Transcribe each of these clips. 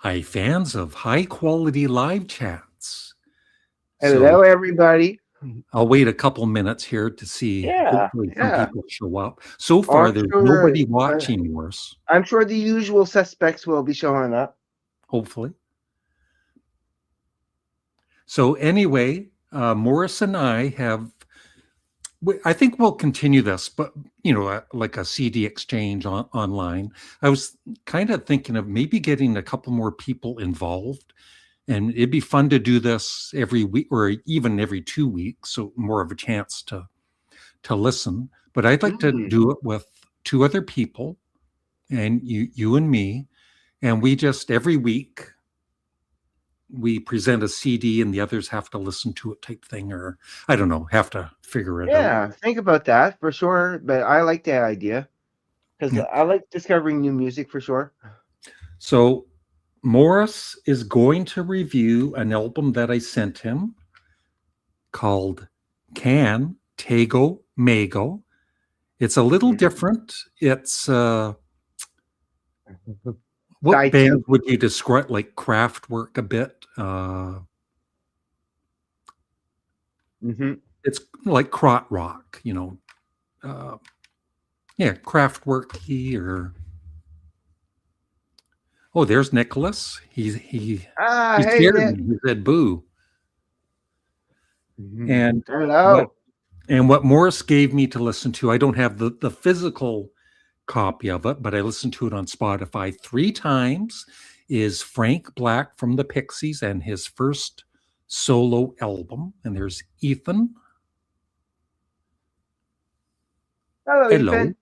Hi, fans of high quality live chats. So Hello, everybody. I'll wait a couple minutes here to see, Yeah, hopefully, some yeah. people show up. So Oh, far, there's nobody watching worse, I'm sure the usual suspects will be showing up. hopefully. So, anyway, Morris and I have, I think we'll continue this, but, like a CD exchange online. I was kind of thinking of maybe getting a couple more people involved. And it'd be fun to do this every week or even every 2 weeks, so more of a chance to listen. But I'd like to do it with two other people, and you and me, and we just every week we present a CD, and the others have to listen to it, type thing, or I don't know, have to figure it out. Yeah, think about that for sure. But I like that idea because Yeah. I like discovering new music for sure. So Morris is going to review an album that I sent him called Can Tago Mago. It's a little different. It's what Side band two. would you describe, like Kraftwerk a bit? It's like krautrock, rock, yeah, Kraftwerk or oh, there's Nicholas. He Hey, scared Nick. me. He said boo. And what Hello. and what Morris gave me to listen to, I don't have the physical copy of it, but I listened to it on Spotify 3 times, is Frank Black from the Pixies and his first solo album. And there's Ethan. Hello, Hello. Ethan.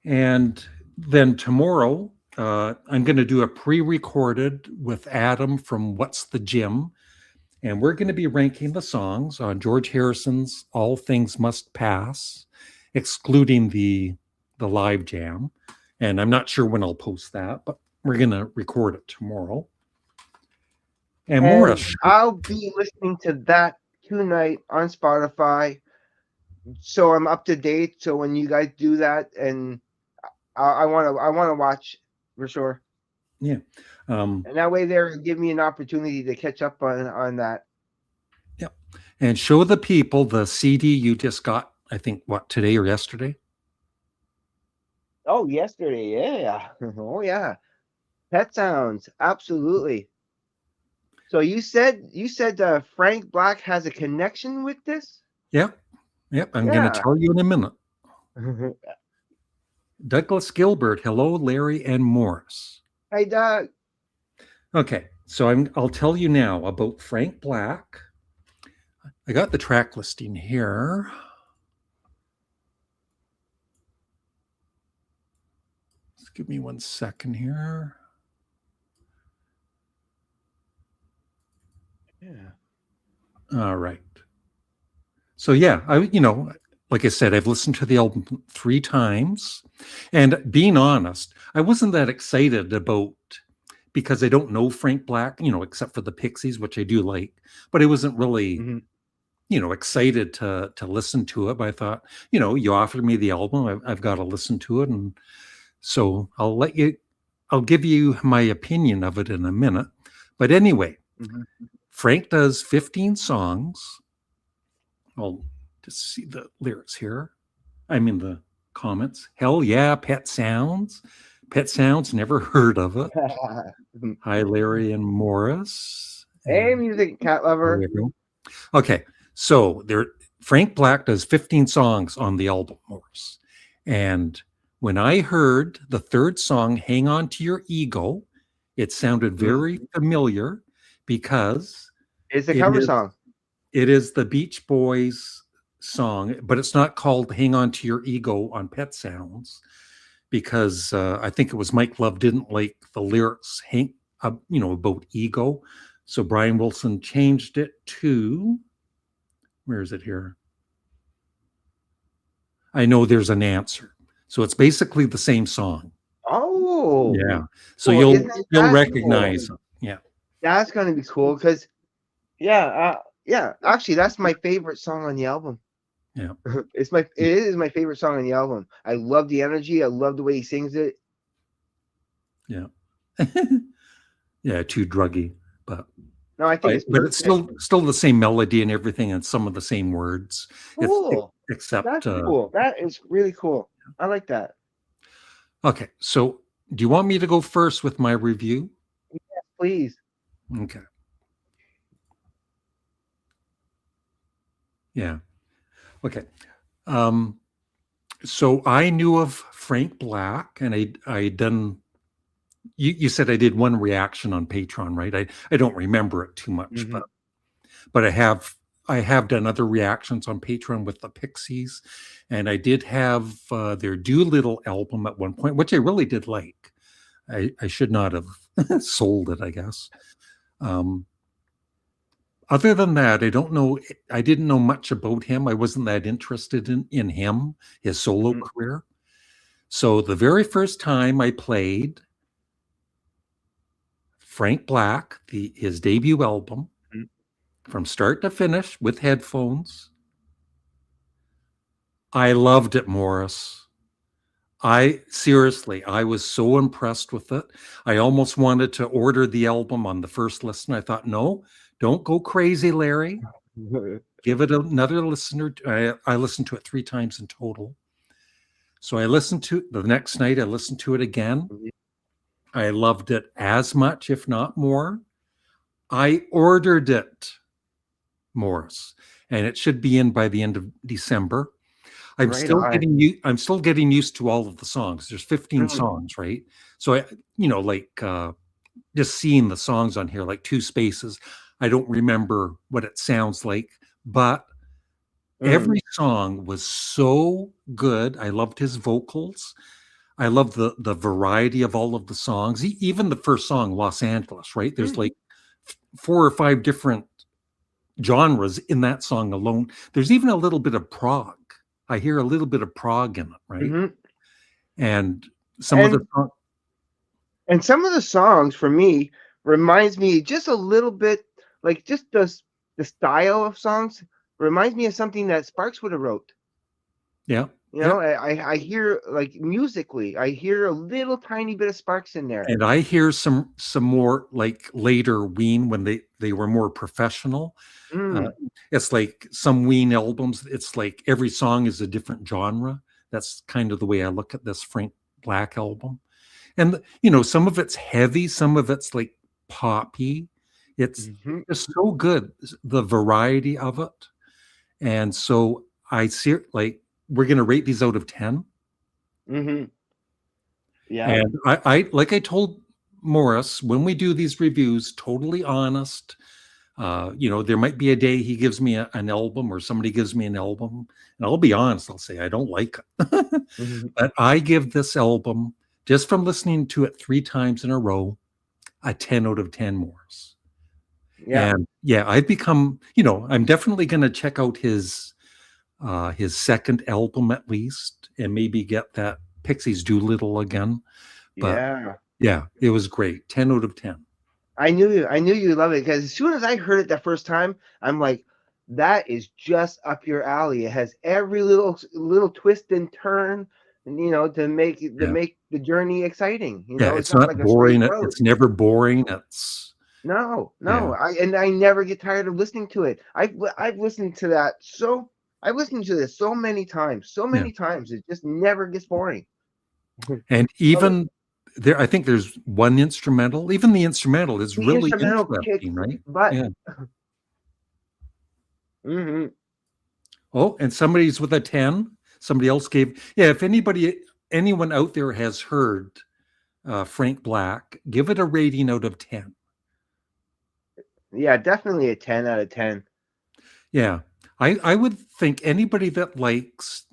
And then tomorrow, I'm going to do a pre-recorded with Adam from What's the Gym. And we're going to be ranking the songs on George Harrison's All Things Must Pass, excluding the live jam. And I'm not sure when I'll post that, but we're going to record it tomorrow. And And Morris. I'll be listening to that tonight on Spotify, so I'm up to date. So when you guys do that, and I want to watch for sure. Yeah. And that way, there give me an opportunity to catch up on that. Yeah. And show the people the CD you just got, I think, what, today or yesterday? Oh, yesterday, yeah. Oh, yeah. Pet Sounds, absolutely. So you said Frank Black has a connection with this? Yep. Yep. I'm going to Yeah. tell you in a minute. Douglas Gilbert. Hello, Larry and Morris. Hey, Doug. Okay. So I'll tell you now about Frank Black. I got the track listing here. Just give me 1 second here. Yeah. All right. So yeah, like I said, I've listened to the album 3 times, and being honest, I wasn't that excited about, because I don't know Frank Black, except for the Pixies, which I do like, but I wasn't really, Mm-hmm. excited to listen to it. But I thought, you offered me the album, I've got to listen to it, and so I'll give you my opinion of it in a minute. But anyway, Mm-hmm. Frank does 15 songs. I'll just see the lyrics here. I mean, the comments. Hell yeah, Pet Sounds. Pet Sounds, never heard of it. Hi, Larry and Morris. Hey, And music cat there lover. we go. Okay, so Frank Black does 15 songs on the album, Morris. And when I heard the third song, Hang On to Your Ego, it sounded very familiar because It's a it cover is song. it is the Beach Boys song, but it's not called Hang On to Your Ego on Pet Sounds, because I think it was Mike Love didn't like the lyrics about ego. So Brian Wilson changed it to, where is it here? I know there's an answer. So it's basically the same song. Oh, Yeah. So well, you'll isn't you'll that cool? recognize it. Yeah. That's gonna be cool because yeah. Actually, that's my favorite song on the album. Yeah. It is my favorite song on the album. I love the energy. I love the way he sings it. Yeah. Yeah, too druggy, but No, I think it's but it's perfect. still the same melody and everything and some of the same words. It's Cool. except That's cool. That is really cool. I like that. okay. So, do you want me to go first with my review? Please. Okay. Yeah. Okay. Um so I knew of Frank Black and I done you said I did one reaction on Patreon, right? I don't remember it too much, Hmm. but I have done other reactions on Patreon with the Pixies, and I did have their Doolittle album at one point, which I really did like. I should not have sold it, I guess. Um, other than that, I don't know. I didn't know much about him. I wasn't that interested in him, his solo Hmm. career. So the very first time I played Frank Black, his debut album, from start to finish with headphones, I loved it, Morris. I seriously, I was so impressed with it. I almost wanted to order the album on the first listen. I thought, no, don't go crazy, Larry. Give it another listener. I listened to it 3 times in total. So I listened to it the next night. I listened to it again. I loved it as much, if not more. I ordered it, Morris, and it should be in by the end of December. Right on. I'm still getting used to all of the songs. There's 15 Mhm. songs, right? So I, like just seeing the songs on here, like Two Spaces, I don't remember what it sounds like, but Mm. every song was so good. I loved his vocals. I love the variety of all of the songs. Even the first song, Los Angeles, right? There's Mhm. like 4 or 5 different genres in that song alone. There's even a little bit of prog. I hear a little bit of prog in it, right? Mhm. And some of the And some of the songs for me reminds me just a little bit, like, just the style of songs reminds me of something that Sparks would have wrote. yeah, You yeah. know, I hear, like, musically, I hear a little tiny bit of Sparks in there. And I hear some more like later Ween when they were more professional. Uh, Mm. it's like some Ween albums. It's like every song is a different genre. That's kind of the way I look at this Frank Black album. And some of it's heavy, some of it's like poppy. It's Mhm. just so good, the variety of it. And so I see like we're gonna rate these out of 10. Mhm. Yeah. And I like I told Morris when we do these reviews, totally honest. There might be a day he gives me an album or somebody gives me an album, and I'll be honest, I'll say I don't like it. Mhm. But I give this album, just from listening to it 3 times in a row, a 10 out of 10, Morris. Yeah. And yeah, I've become, I'm definitely going to check out his second album at least, and maybe get that Pixies Doolittle again. But Yeah. yeah, it was great. 10 out of 10. I knew you love it because as soon as I heard it the first time, I'm like, that is just up your alley. It has every little twist and turn, and, to Yeah. make the journey exciting. Yeah, It's it's not not like a straight boring. road. It's never boring. It's No, yeah, no. I never get tired of listening to it. I've listened to that I've listened to this so yeah. many times. It just never gets boring. And Love it. even there, I think there's one instrumental. Even the instrumental is The really instrumental kicks interesting, right? butt. Yeah. Hmm. Oh, and somebody's with a 10. Somebody else gave. Yeah, if anyone out there has heard Frank Black, give it a rating out of 10. Yeah, definitely a 10 out of 10. Yeah. I would think anybody that likes,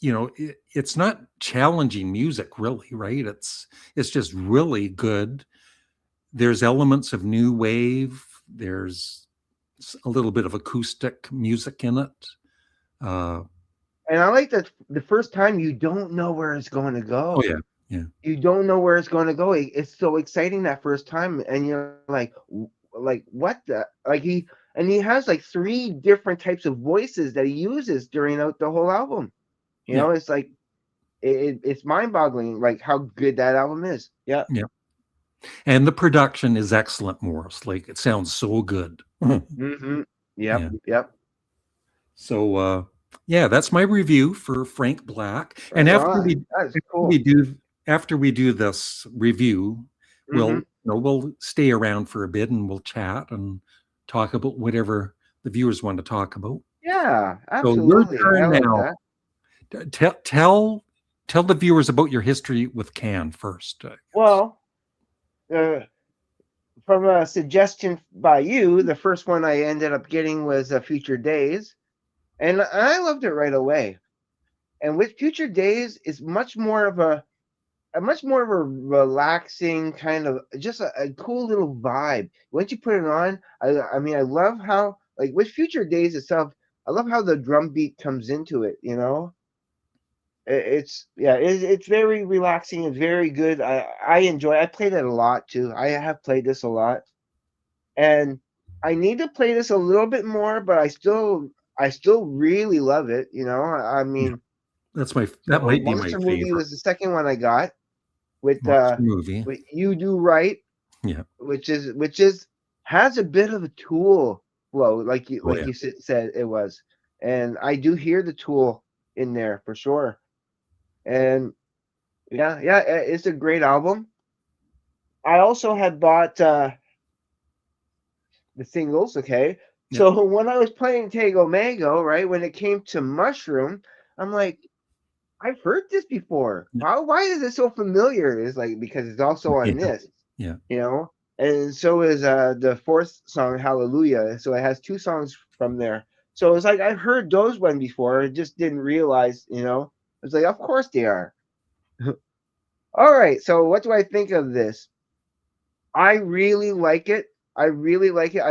it's not challenging music really, right? It's just really good. There's elements of new wave. There's a little bit of acoustic music in it. Uh, And I like that the first time you don't know where it's going to oh go. yeah, yeah, You don't know where it's going to go. It's so exciting that first time, and you're like, like what the like he has like three different types of voices that he uses during the whole album. yeah. It's like it's mind-boggling, like how good that album is. Yeah. Yeah. And the production is excellent, Morris. Like it sounds so good. Mm-hmm. Yep. Yeah. Yep. So yeah, that's my review for Frank Black. And Right on. That is we cool. do after we do this review, we'll Mm-hmm. we'll stay around for a bit and we'll chat and talk about whatever the viewers want to talk about. Yeah, So your absolutely. I turn like now. that. Tell the viewers about your history with Can first. I guess. Well, uh, from a suggestion by you, the first one I ended up getting was Future Days, and I loved it right away. And with Future Days, is much more of a relaxing kind of just a cool little vibe. Once you put it on, I mean, I love how like with Future Days itself, I love how the drum beat comes into it. You know, it's yeah, it's very relaxing. It's very good. I enjoy. I played it a lot too. I have played this a lot, and I need to play this a little bit more, but I still really love it. You know, I Yeah, mean, that so might be my Monster Movie favorite was the second one I got monster movie. with You Do Right, Yeah. which is has a bit of a Tool flow, Oh yeah. said it was, and I do hear the Tool in there for sure. And yeah, yeah, it's a great album. I also had bought the singles. Okay, Yeah. so when I was playing Tago Mago, right when it came to Mushroom, I'm like, I've heard this before. Yeah. Why is it so familiar? It's like because it's also on Yeah. this, Yeah. you know. And so is the fourth song, Hallelujah. So it has two songs from there. So it's like I've heard those one before, I just didn't realize, you know. It's like of course they are. All right. So what do I think of this? I really like it. I really like it.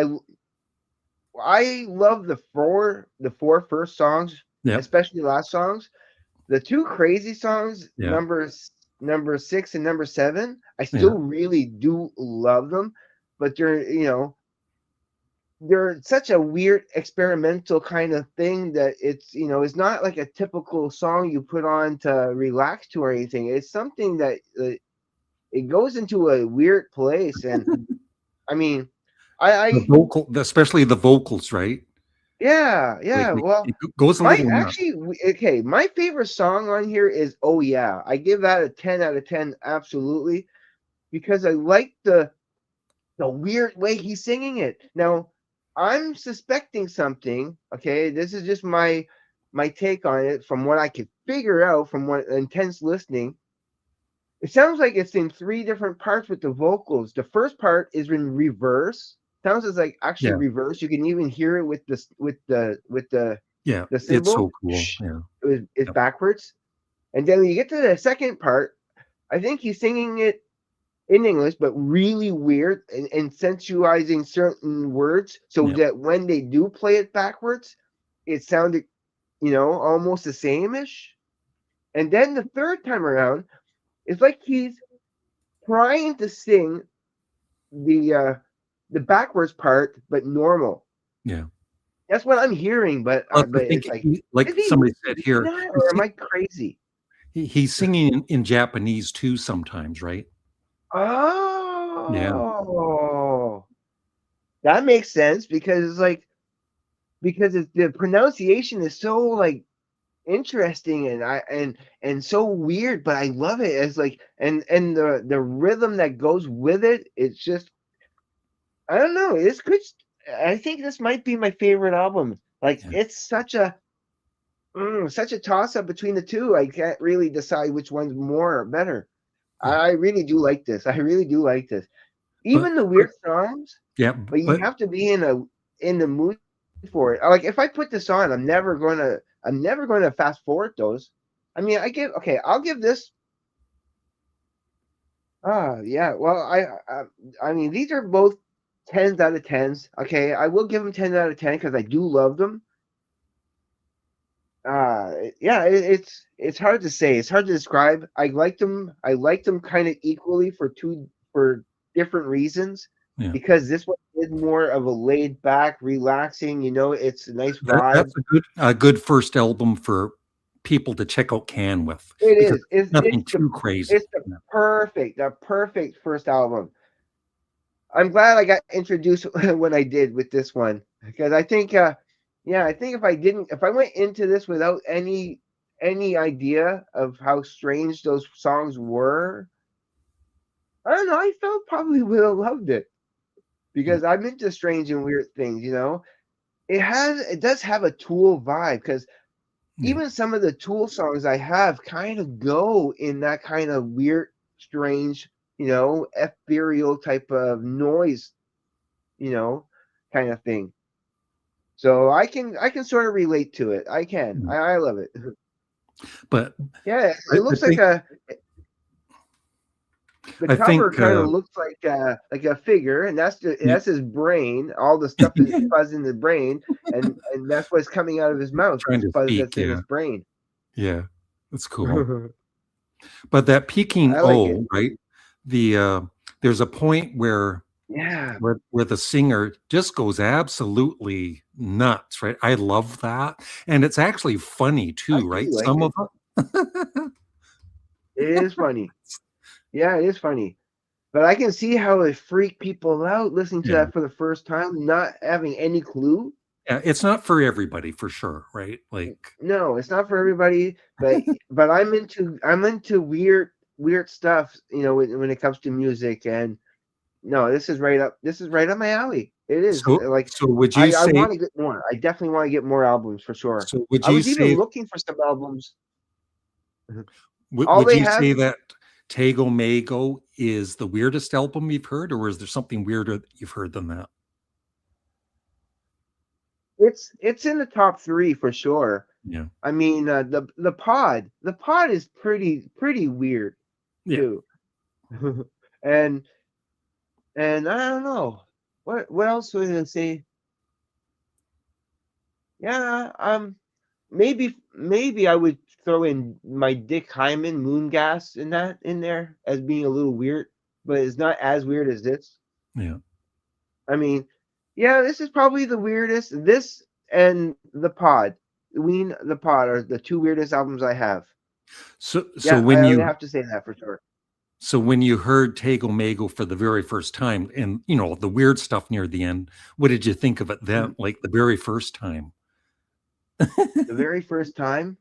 I love the four first songs, Yeah. especially last songs. The two crazy songs, Yeah. number 6 and number 7, I Yeah. still really do love them, but they're such a weird experimental kind of thing that it's not like a typical song you put on to relax to or anything. It's something that it goes into a weird place, and I mean, The I especially the vocals, right? yeah, Like yeah. Well, it goes a my little nuts. actually okay, my favorite song on here is "Oh Yeah." I give that a 10 out of 10 absolutely because I like the weird way he's singing it. Now, I'm suspecting something, okay? This is just my take on it from what I could figure out from what intense listening. It sounds like it's in three different parts with the vocals. The first part is in reverse. Sounds as like actually Yeah. reverse. You can even hear it with this with Yeah. the It's symbol. so cool. Yeah. It's Yep. backwards. And then when you get to the second part, I think he's singing it in English, but really weird and sensualizing certain words so Yep. that when they do play it backwards, it sounded, almost the same ish. And then the third time around, it's like he's trying to sing the backwards part, but normal. Yeah. That's what I'm hearing, Plus, I but think it's like, is like he somebody really said doing here, that, or am I crazy? he's singing in Japanese too sometimes, right? Yeah. Oh, that makes sense because it's like the pronunciation is so like interesting and so weird, but I love it. It's like and the rhythm that goes with it. It's just I don't know. This could I think this might be my favorite album. Like Yeah. it's such a toss up between the two. I can't really decide which one's more or better. Yeah. I really do like this. I really do like this. But Even the but weird songs, yeah, but you but have to be in the mood for it. Like if I put this on, I'm never gonna fast forward those. I mean, I'll give this. Yeah. Well, I mean, these are both tens out of tens. Okay, I will give them 10 out of 10 because I do love them. Yeah, it's hard to say. It's hard to describe. I like them. I like them kind of equally for different reasons. yeah, Because this one is more of a laid back, relaxing. It's a nice vibe. that's a good first album for people to check out Can with It because is. It's nothing too crazy. it's the perfect first album. I'm glad I got introduced when I did with this one because I think, yeah, I think if I went into this without any idea of how strange those songs were, I don't know. I felt probably would have loved it Yeah, because I'm into strange and weird things. It does have a Tool vibe because yeah, even some of the Tool songs I have kind of go in that kind of weird, strange, ethereal type of noise, you know, kind of thing. So I can sort of relate to it. I can. yeah. I love it. But Yeah, I, it I looks like think the I cover think kind of looks like a figure, and yeah, that's his brain. All the stuff is fuzz in the brain, and that's what's coming out of his mouth. trying It's to fuzz speak. that's in Yeah, his brain. yeah, that's cool. But that peaking I like it. O, right? The there's a point Yeah, where the singer just goes absolutely nuts, right? I love that, and it's actually funny I too, do right? like Some it. of it. It is funny. Yeah, it is funny. But I can see how it freaked people out listening to Yeah, that for the first time, not having any clue. yeah, it's not for everybody for sure, right? Like, No, it's not for everybody, but I'm into weird stuff, when it comes to music, and no, this is right up my alley. It is. Like so would you I say? want to get more. I definitely want to get more albums for sure. So would I you was even say? looking for some albums. Would All would they you had say that Tago Mago is the weirdest album you've heard, or is there something weirder that you've heard than that? it's in the top 3 for sure. Yeah, I mean, the pod is pretty weird yeah. too. and and I don't know what else was I gonna say. Yeah, maybe I would throw in my Dick Hyman Moon Gas in there as being a little weird, but it's not as weird as this. Yeah. I mean, yeah, this is probably the weirdest. This and the Pod are the two weirdest albums I have. So Yeah, when I would you have to say that for sure. so when you heard Tago Mago for the very first time, and the weird stuff near the end, what did you think of it then? Mhm. Like the very first time? The very first time,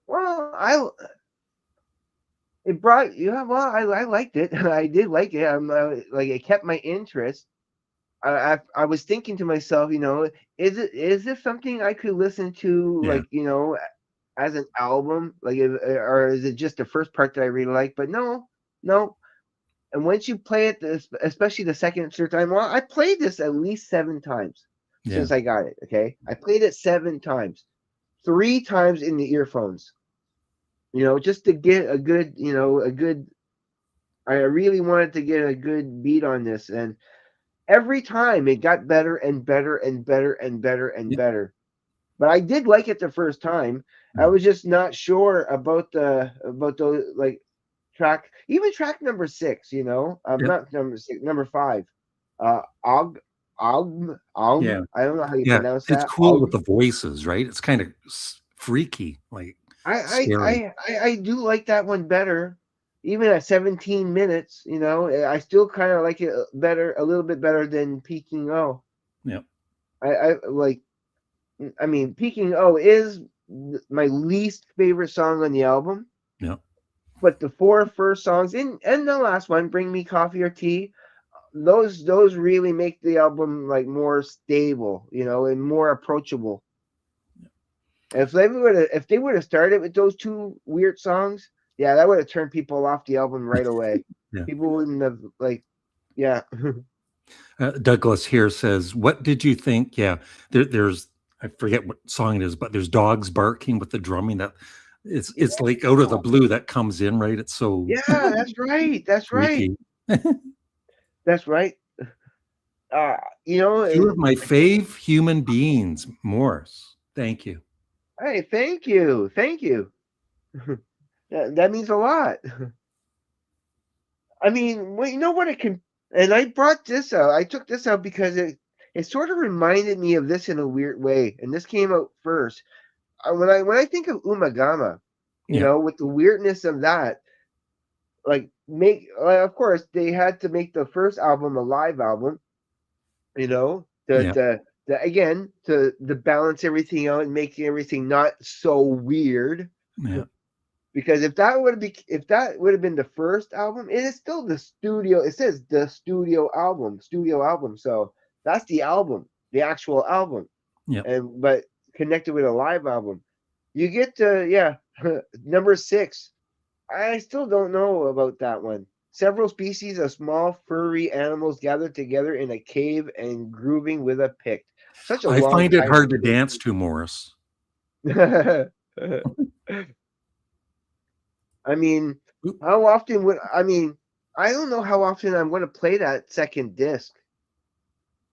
well, I it brought yeah, well, I liked it. I did like it. Like it kept my interest. I was thinking to myself, is this something I could listen to, Yeah, like, as an album, like, or is it just the first part that I really like? But no, no. And once you play it, especially the second and third time, well, I played this at least 7 times yeah, since I got it. Okay, I played it 7 times, 3 times in the earphones. Just to get a good. I really wanted to get a good beat on this, and every time it got better and better and better and better and yeah, better. But I did like it the first time. I yeah, was just not sure about the like even track number 6. yeah, Not number 6, number 5. Og, yeah, I don't know how you yeah. pronounce It's that. cool with the voices, right? It's kind of freaky, like I, I scary. I I do like that one better. Even at 17 minutes, I still kind of like it better, a little bit better than Peking O. Yeah, I like. I mean, Peking O is my least favorite song on the album, yeah, but the 4 first songs and the last one, "Bring Me Coffee or Tea," those really make the album like more stable, and more approachable. If they would have started with those 2 weird songs, yeah, that would have turned people off the album right away. yeah. People wouldn't have yeah. Douglas here says, "What did you think?" Yeah, there's I forget what song it is, but there's dogs barking with the drumming. That it's like out of the blue that comes in, right? It's so Yeah, that's right. That's right. freaky. That's right. Uh, you know, Two of it, my fave human beings, Morse. Thank you. hey, thank you. Thank you. That means a lot. I mean, well, you know what it can, and I brought this out. I took this out because it sort of reminded me of this in a weird way, and this came out first. when I think of Umagama, Yeah. with the weirdness of that, of course they had to make the first album a live album, you know, Yeah. again to balance everything out and making everything not so weird. Yeah. Because if that would have been the first album, it is still the studio. It says the studio album. So that's the album, the actual album, Yeah. and but connected with a live album. You get to number 6. I still don't know about that one. Several species of small furry animals gathered together in a cave and grooving with a pick. Such a I long find it hard title to dance to, Morris. too. I mean, Oop. how often would I mean? I don't know how often I'm going to play that second disc.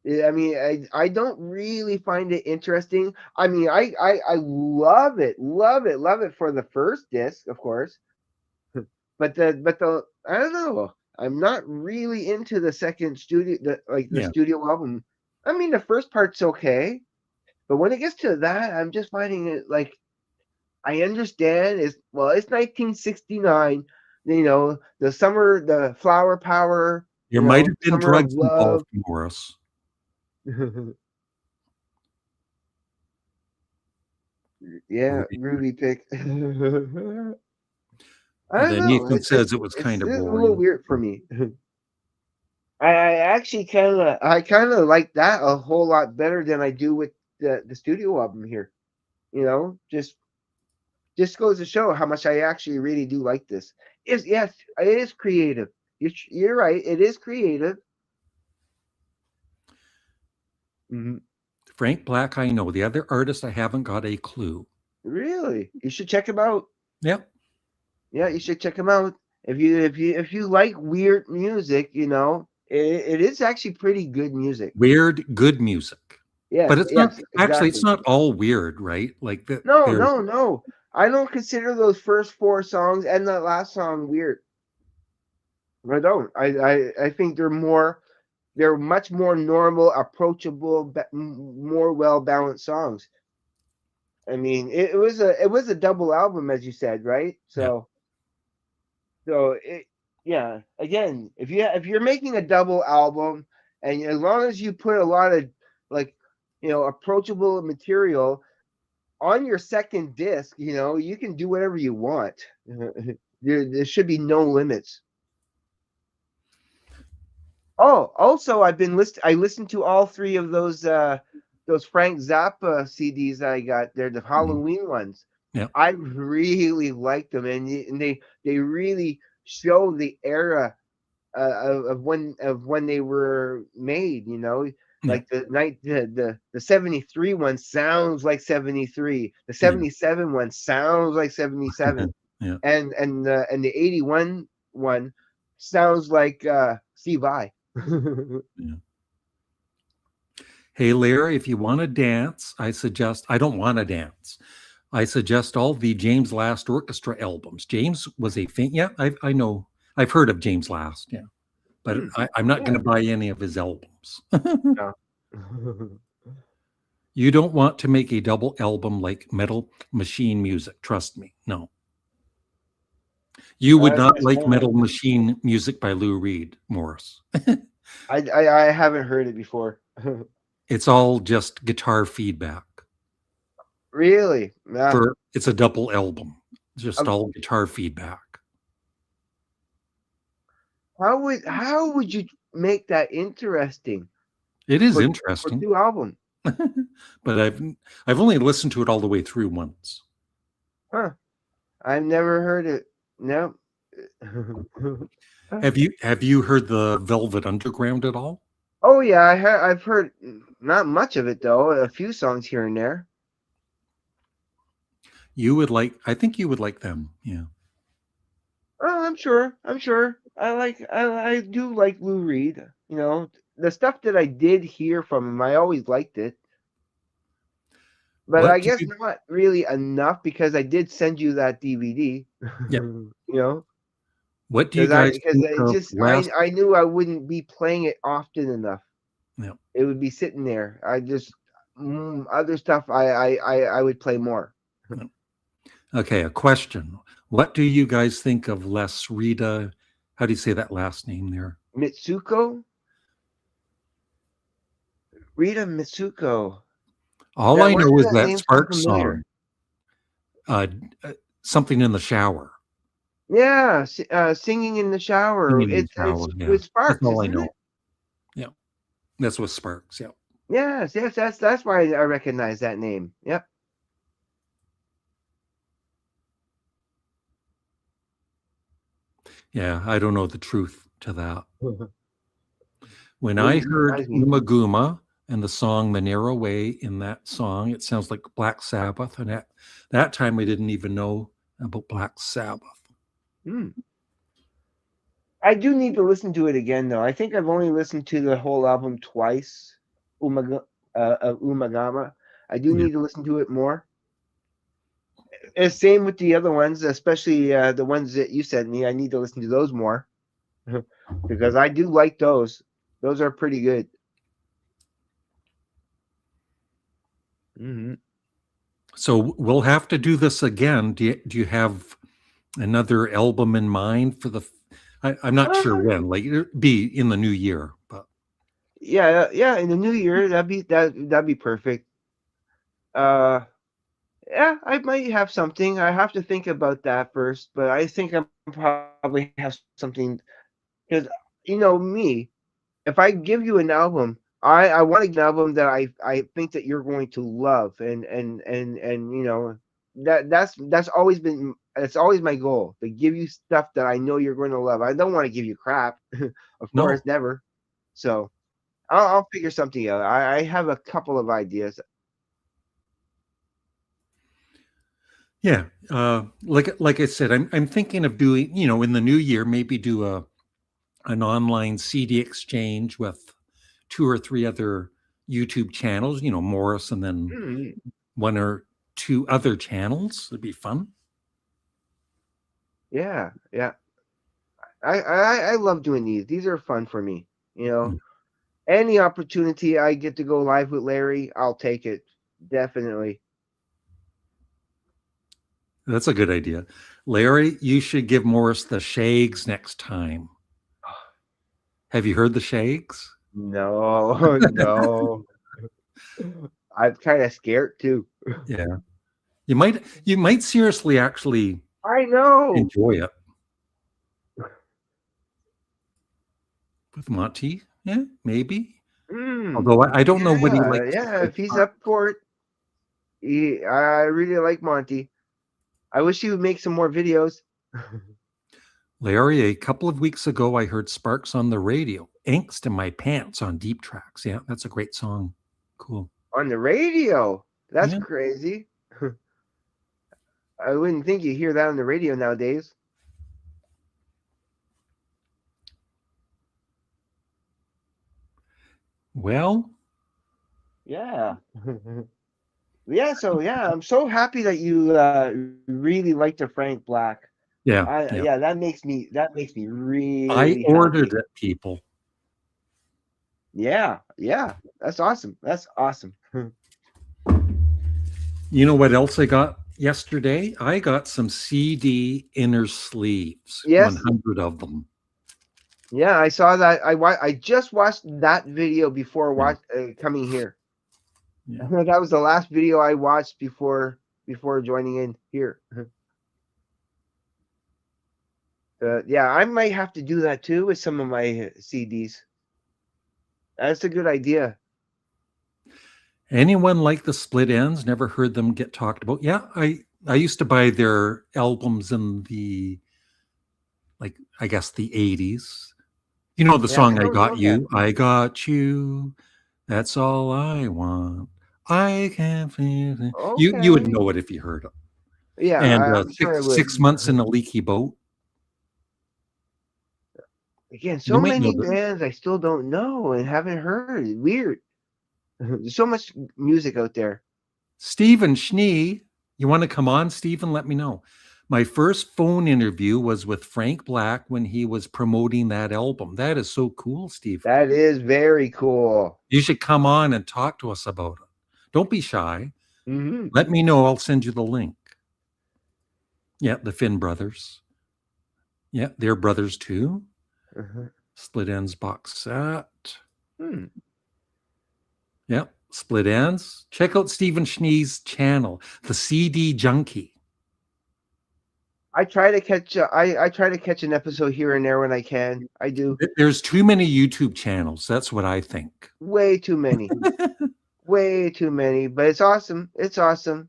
I mean, I don't really find it interesting. I mean, I love it, love it, love it for the first disc, of course. But the I don't know. I'm not really into the second the Yeah. studio album. I mean, the first part's okay, but when it gets to that, I'm just finding it like I understand it's 1969, the flower power, There might have been summer of drugs involved, love. Morris. Yeah, Ruby. Ruby pick. I And don't then know. Ethan says it was kind It's of a little boring. weird for me. I actually kind of like that a whole lot better than I do with the studio album here. Just goes to show how much I actually really do like this. Yes, it is creative. You're right. It is creative. Mhm. Frank Black, I know. The other artist, I haven't got a clue. Really, you should check him out. Yeah. Yeah, you should check him out. If you like weird music, it is actually pretty good music. Weird, good music. But Yes, it's not yes, actually it's exactly. not all weird, right? Like that No, there's no, no. I don't consider those first 4 songs and that last song weird. I don't. I think they're much more normal, approachable, more well balanced songs. I mean, it was a double album, as you said, right? yeah. So yeah. Again, if you're making a double album, and as long as you put a lot of like, approachable material on your second disc, you can do whatever you want. There should be no limits. Oh, also, I listened to all 3 of those Frank Zappa CDs I got. They're the Mhm. Halloween ones. Yeah. I really like them, and they really show the era of when they were made. Yeah. Like the 73 one sounds like 73. The Yeah. 77 one sounds like 77, Yeah. and the 81 one sounds like Steve Vai. Yeah. Hey Larry, if you want to dance, I don't want to dance. I suggest all the James Last Orchestra albums. James was a fan. Yeah, I know. I've heard of James Last. Yeah, but Hmm, I'm not going yeah. to buy any of his albums. No. You don't want to make a double album like Metal Machine Music. Trust me. No, you would not That's like kind of. Metal Machine Music by Lou Reed, Morris. I haven't heard it before. It's all just guitar feedback. Really? Nah. It's a double album, just Um, all guitar feedback. how would you make that interesting It is for interesting, 2 albums? but I've only listened to it all the way through once. Huh? I've never heard it. No. Have you heard the Velvet Underground at all? Oh yeah, I've heard not much of it though. A few songs here and there. I think you would like them. Yeah. Oh, I'm sure. I'm sure. I do like Lou Reed. The stuff that I did hear from him, I always liked it. But I What do guess you not really enough because I did send you that DVD. Yeah. What do you Because I guys because think it of just last I knew I wouldn't be playing it often enough. yeah. It would be sitting there. Other stuff I would play more. Okay, a question. What do you guys think of Les Rita? How do you say that last name there? Mitsuko, Rita Mitsuko. All That I why know does is that that name sound Sparks familiar? song, uh, uh, something in the shower, Yeah, singing in the shower. singing in the It's shower. Yeah, with that's Sparks, all I isn't it? know. Yeah, that's with Sparks. Yeah, Yes, yes, that's why I recognize that name. Yep. yeah. I don't know the truth to that. When I Wouldn't heard surprise me. Umaguma and the song "The Narrow Way" in that song, it sounds like Black Sabbath. And at that time, I didn't even know about Black Sabbath. Hmm. I do need to listen to it again, though. I think I've only listened to the whole album twice. Umagama. I do Yeah. need to listen to it more. And same with the other ones, especially the ones that you sent me. I need to listen to those more because I do like those. Those are pretty good. Hmm. So we'll have to do this again. Do you have another album in mind for the? I'm not sure Uh, when. Like it'll be in the new year, but yeah, yeah. In the new year, that'd be perfect. Uh, yeah, I might have something. I have to think about that first, but I think I'm probably have something because me. If I give you an album, I want to give an album that I think that you're going to love, and that's always been that's always my goal to give you stuff that I know you're going to love. I don't want to give you crap, of course, no. never. So I'll figure something out. I have a couple of ideas. Yeah. Like I said, I'm thinking of doing, in the new year, maybe do an online CD exchange with two or three other YouTube channels, Morris, and then Mm, one or two other channels. It'd be fun. yeah, yeah. I love doing these. These are fun for me. You know, Mm. any opportunity I get to go live with Larry, I'll take it. Definitely. That's a good idea. Larry, you should give Morris the Shags next time. Have you heard the Shags? No, no. I'm kind of scared too. Yeah. You might seriously actually I know. enjoy it with Monty. Yeah, maybe. Mm, Although I don't know what he yeah, likes to yeah. play If he's guitar. up for it, I really like Monty. I wish he would make some more videos Larry, a couple of weeks ago, I heard Sparks on the radio. Angst in My Pants on Deep Tracks. Yeah, that's a great song. Cool. on the radio. That's Yeah. crazy. I wouldn't think you hear that on the radio nowadays. Well, Yeah. Yeah, so yeah, I'm so happy that you really like the Frank Black. yeah, I yeah. yeah, that makes me I really ordered happy. it, people. Yeah, yeah, that's awesome. That's awesome. You know what else I got yesterday? I got some CD inner sleeves, Yes, 100 of them. yeah, I saw that. I just watched that video before Yeah, coming here. yeah. That was the last video I watched before joining in here. Yeah, I might have to do that too with some of my CDs. That's a good idea. Anyone like the Split Ends? Never heard them get talked about. Yeah, I used to buy their albums in the, like, I guess the 80s. You know the Yeah, I song I don't got know that. you? I got you. That's all I want. I can't feel it. You would Okay. know it if you heard it. Yeah, And I'm sure I six would. months in a leaky boat. Again, You so might know many that. bands I still don't know and haven't heard. Weird. There's so much music out there. Stephen Schnee, you want to come on, Stephen? Let me know. My first phone interview was with Frank Black when he was promoting that album. That is so cool, Steve. That is very cool. You should come on and talk to us about it. Don't be shy. Hmm. Let me know. I'll send you the link. Yeah, the Finn brothers. Yeah, they're brothers too. Uh-huh. Split Ends box set. Hmm. Yeah, Split Ends. Check out Stephen Schnee's channel, the CD Junkie. I try to catch. I try to catch an episode here and there when I can. I do. There's too many YouTube channels. That's what I think. Way too many. Way too many. But it's awesome. It's awesome.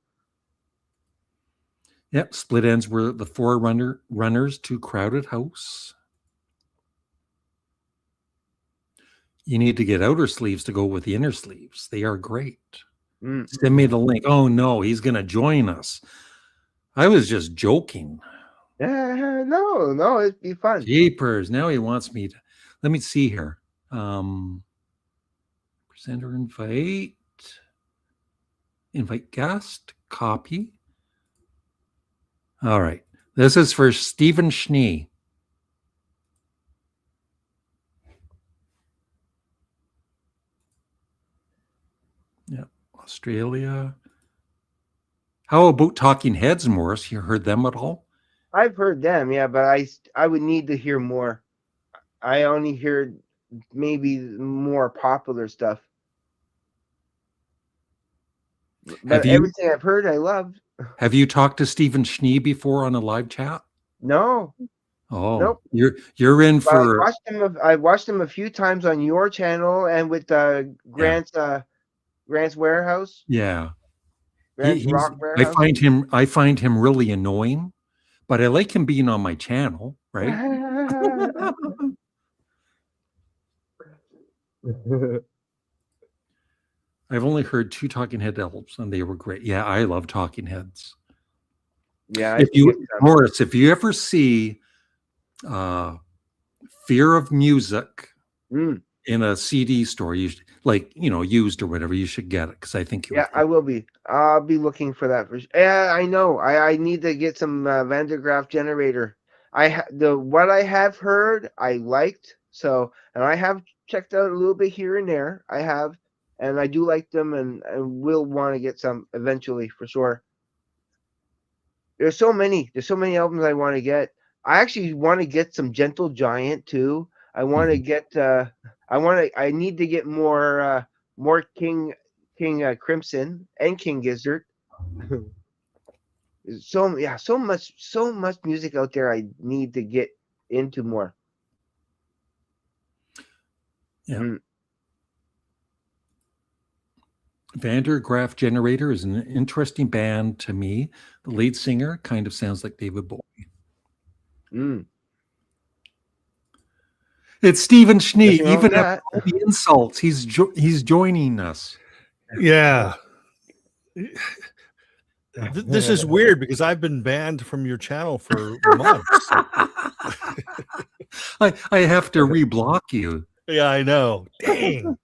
Yep, Split Ends were the runners to Crowded House. You need to get outer sleeves to go with the inner sleeves. They are great. Mm. Send me the link. Oh no, he's going to join us. I was just joking. No, it'd be fun. Jeepers. Now he wants me to. Let me see here. Presenter invite. Invite guest. Copy. All right. This is for Stephen Schnee. Yeah. Australia. How about Talking Heads, Morris? You heard them at all? I've heard them, yeah, but I would need to hear more. I only heard maybe more popular stuff. But everything I've heard, I loved. Have you talked to Stephen Schnee before on a live chat? No. Oh, Nope. You're in for. I watched him a few times on your channel and with Grant's Warehouse. Yeah. Grant's Rock Warehouse. I find him really annoying, but I like him being on my channel, right? I've only heard 2 Talking Head albums, and they were great. Yeah, I love Talking Heads. Yeah, Morris, if you ever see Fear of Music in a CD store, you should, used or whatever, you should get it because I think I will be. I'll be looking for that for sure. Yeah, I know. I need to get some Van der Graaf generator. What I have heard, I liked. So, and I have checked out a little bit here and there. I have, and I do like them, and will want to get some eventually for sure. There's so many albums I want to get. I actually want to get some Gentle Giant too. I want to get. I need to get more King Crimson and King Gizzard. So much music out there. I need to get into more. Yeah. Van der Graaf Generator is an interesting band to me. The lead singer kind of sounds like David Bowie. It's Stephen Schnee. Even after all the insults, he's joining us. Yeah. This is weird because I've been banned from your channel for months. I have to reblock you. Yeah, I know. Dang.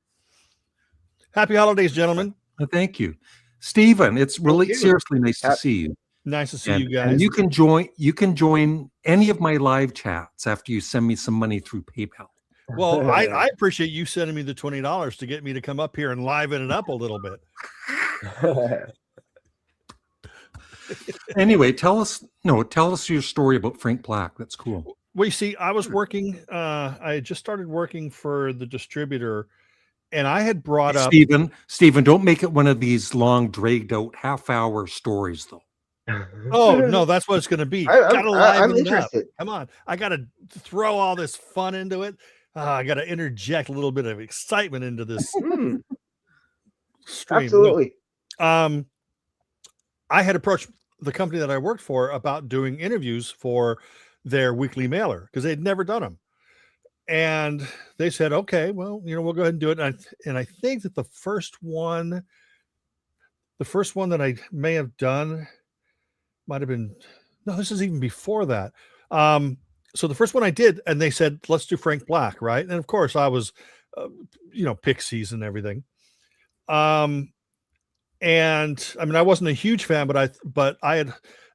Happy holidays, gentlemen. Thank you, Stephen. It's really seriously nice to see you. Nice to see you guys. And you can join any of my live chats after you send me some money through PayPal. Well, I appreciate you sending me the $20 to get me to come up here and liven it up a little bit. Anyway, tell us your story about Frank Black. That's cool. Well, you see, I was working. I had just started working for the distributor. And I had brought up Stephen, don't make it one of these long, dragged out half-hour stories, though. Oh no, that's what it's going to be. I'm interested. Come on, I got to throw all this fun into it. I got to interject a little bit of excitement into this stream. Absolutely. I had approached the company that I worked for about doing interviews for their weekly mailer because they'd never done them. And they said, okay, well, we'll go ahead and do it. And I think that the first one that I may have done might have been, no, this is even before that. So the first one I did, and they said, let's do Frank Black. Right. And of course I was, Pixies and everything. And I mean, I wasn't a huge fan, but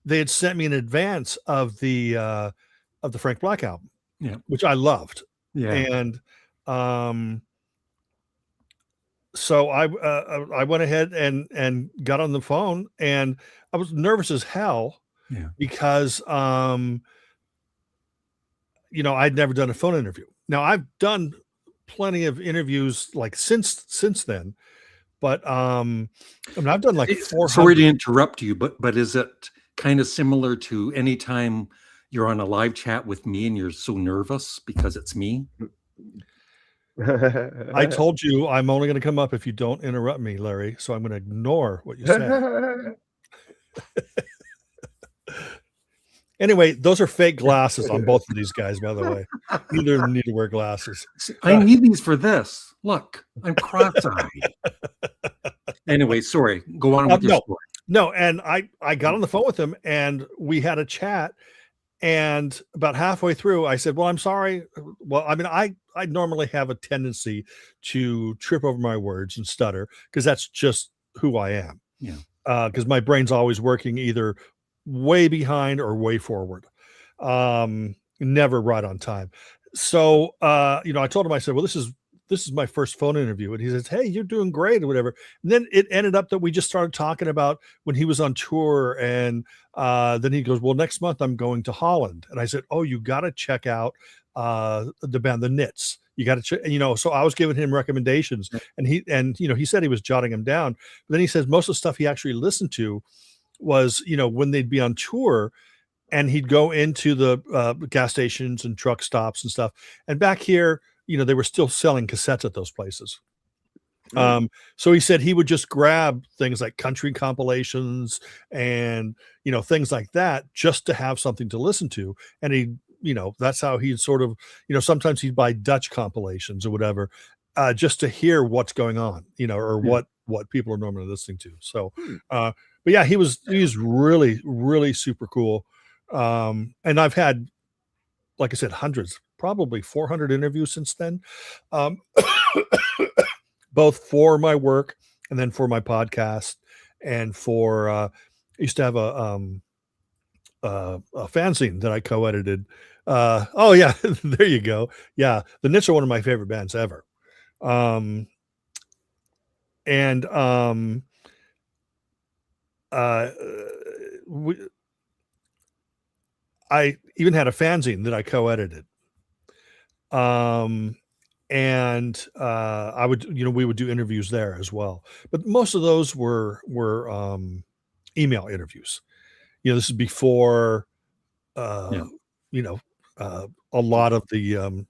they had sent me in advance of the Frank Black album, which I loved. Yeah. And so I went ahead and got on the phone, and I was nervous as hell Yeah. because I'd never done a phone interview. Now I've done plenty of interviews like since then, but I've done like 400. Sorry to interrupt you, but is it kind of similar to any time you're on a live chat with me and you're so nervous because it's me? I told you I'm only going to come up if you don't interrupt me, Larry. So I'm going to ignore what you say. Anyway, those are fake glasses on both of these guys, by the way. Neither of them need to wear glasses. I need these for this. Look, I'm cross-eyed. Anyway, sorry. Go on with your story. No, and I got on the phone with him and we had a chat. And about halfway through, I said, well, I'm sorry. Well, I mean, I normally have a tendency to trip over my words and stutter because that's just who I am. Yeah. Because my brain's always working either way behind or way forward. Never right on time. So, I told him, I said, well, this is my first phone interview. And he says, hey, you're doing great or whatever. And then it ended up that we just started talking about when he was on tour. And then he goes, well, next month I'm going to Holland. And I said, oh, you got to check out the band, the Knits. You got to check, so I was giving him recommendations and he said he was jotting them down. But then he says most of the stuff he actually listened to was, when they'd be on tour and he'd go into the gas stations and truck stops and stuff. And back here, they were still selling cassettes at those places. So he said he would just grab things like country compilations and, things like that just to have something to listen to. And he, that's how he'd sort of, sometimes he'd buy Dutch compilations or whatever, just to hear what's going on, or what people are normally listening to. So, but yeah, he was really, really super cool. And I've had, like I said, hundreds, probably 400 interviews since then, both for my work and then for my podcast and for, I used to have a fanzine that I co-edited. Oh yeah, there you go. Yeah. The Knits are one of my favorite bands ever. I even had a fanzine that I co-edited. And I would, we would do interviews there as well. But most of those were email interviews. This is before, a lot of the,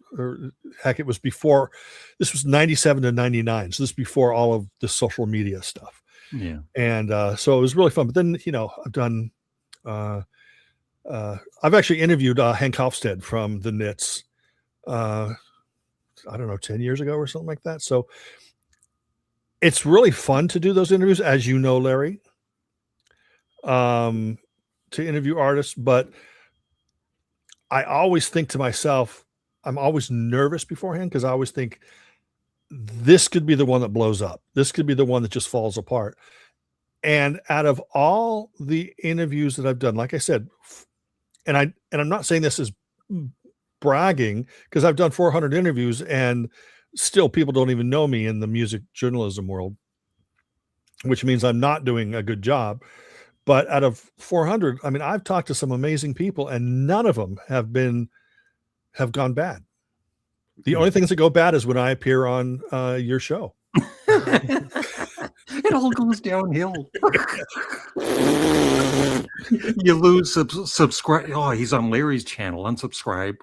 heck, it was before, this was 97 to 99. So this is before all of the social media stuff. Yeah. And so it was really fun. But then, I've done, I've actually interviewed Hank Hofstede from the Knits, I don't know, 10 years ago or something like that. So it's really fun to do those interviews, as you know, Larry, to interview artists. But I always think to myself, I'm always nervous beforehand because I always think this could be the one that blows up. This could be the one that just falls apart. And out of all the interviews that I've done, like I said, and I'm not saying this as bragging because I've done 400 interviews and still people don't even know me in the music journalism world, which means I'm not doing a good job. But out of 400, I mean, I've talked to some amazing people and none of them have gone bad. The only things that go bad is when I appear on your show. It all goes downhill. You lose subscribe. Oh, he's on Larry's channel. Unsubscribe.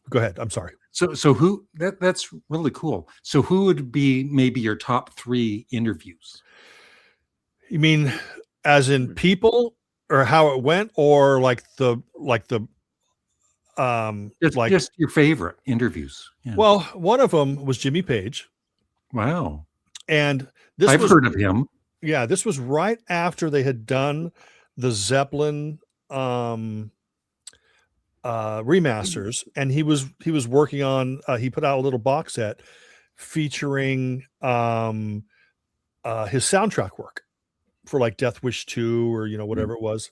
Go ahead. I'm sorry. So who? That's really cool. So who would be maybe your top 3 interviews? You mean as in people, or how it went, or like the just your favorite interviews? Yeah. Well, one of them was Jimmy Page. Wow. And I've heard of him. Yeah, this was right after they had done the Zeppelin remasters, and he was working on he put out a little box set featuring his soundtrack work for like Death Wish 2 or whatever it was.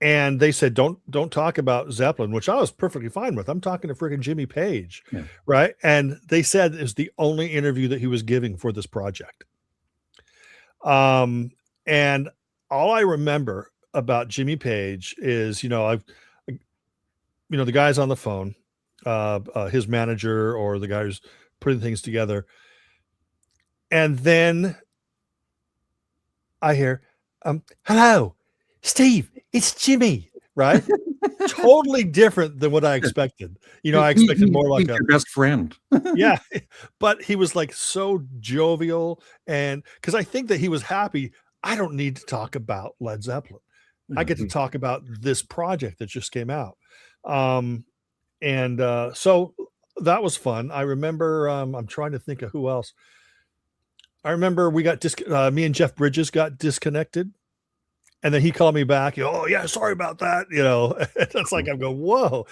And they said, don't talk about Zeppelin, which I was perfectly fine with. I'm talking to freaking Jimmy Page. Yeah. Right. And they said it's the only interview that he was giving for this project. And all I remember about Jimmy Page is, the guy's on the phone, his manager or the guy who's putting things together. And then I hear, hello, Steve, it's Jimmy, right? Totally different than what I expected. I expected more like your best friend. Yeah, but he was like so jovial, and because I think that he was happy. I don't need to talk about Led Zeppelin. I get to talk about this project that just came out. So that was fun. I remember, I'm trying to think of who else. I remember we got me and Jeff Bridges got disconnected, and then he called me back. Oh yeah, sorry about that. It's like I'm going, whoa.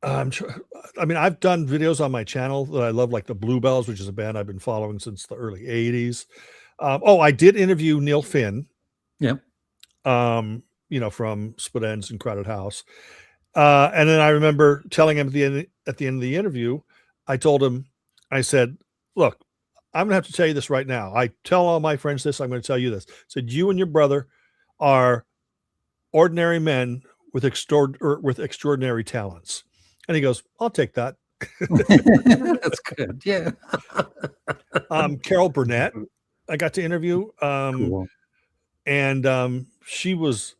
I've done videos on my channel that I love, like the Bluebells, which is a band I've been following since the early '80s. I did interview Neil Finn. Yeah. From Split Ends and Crowded House. And then I remember telling him at the end of the interview, I told him, I said, look, I'm gonna have to tell you this right now. I tell all my friends this, I'm going to tell you this. I said, you and your brother are ordinary men with extraordinary talents. And he goes, I'll take that. That's good. Yeah. Carol Burnett, I got to interview. Cool. And she was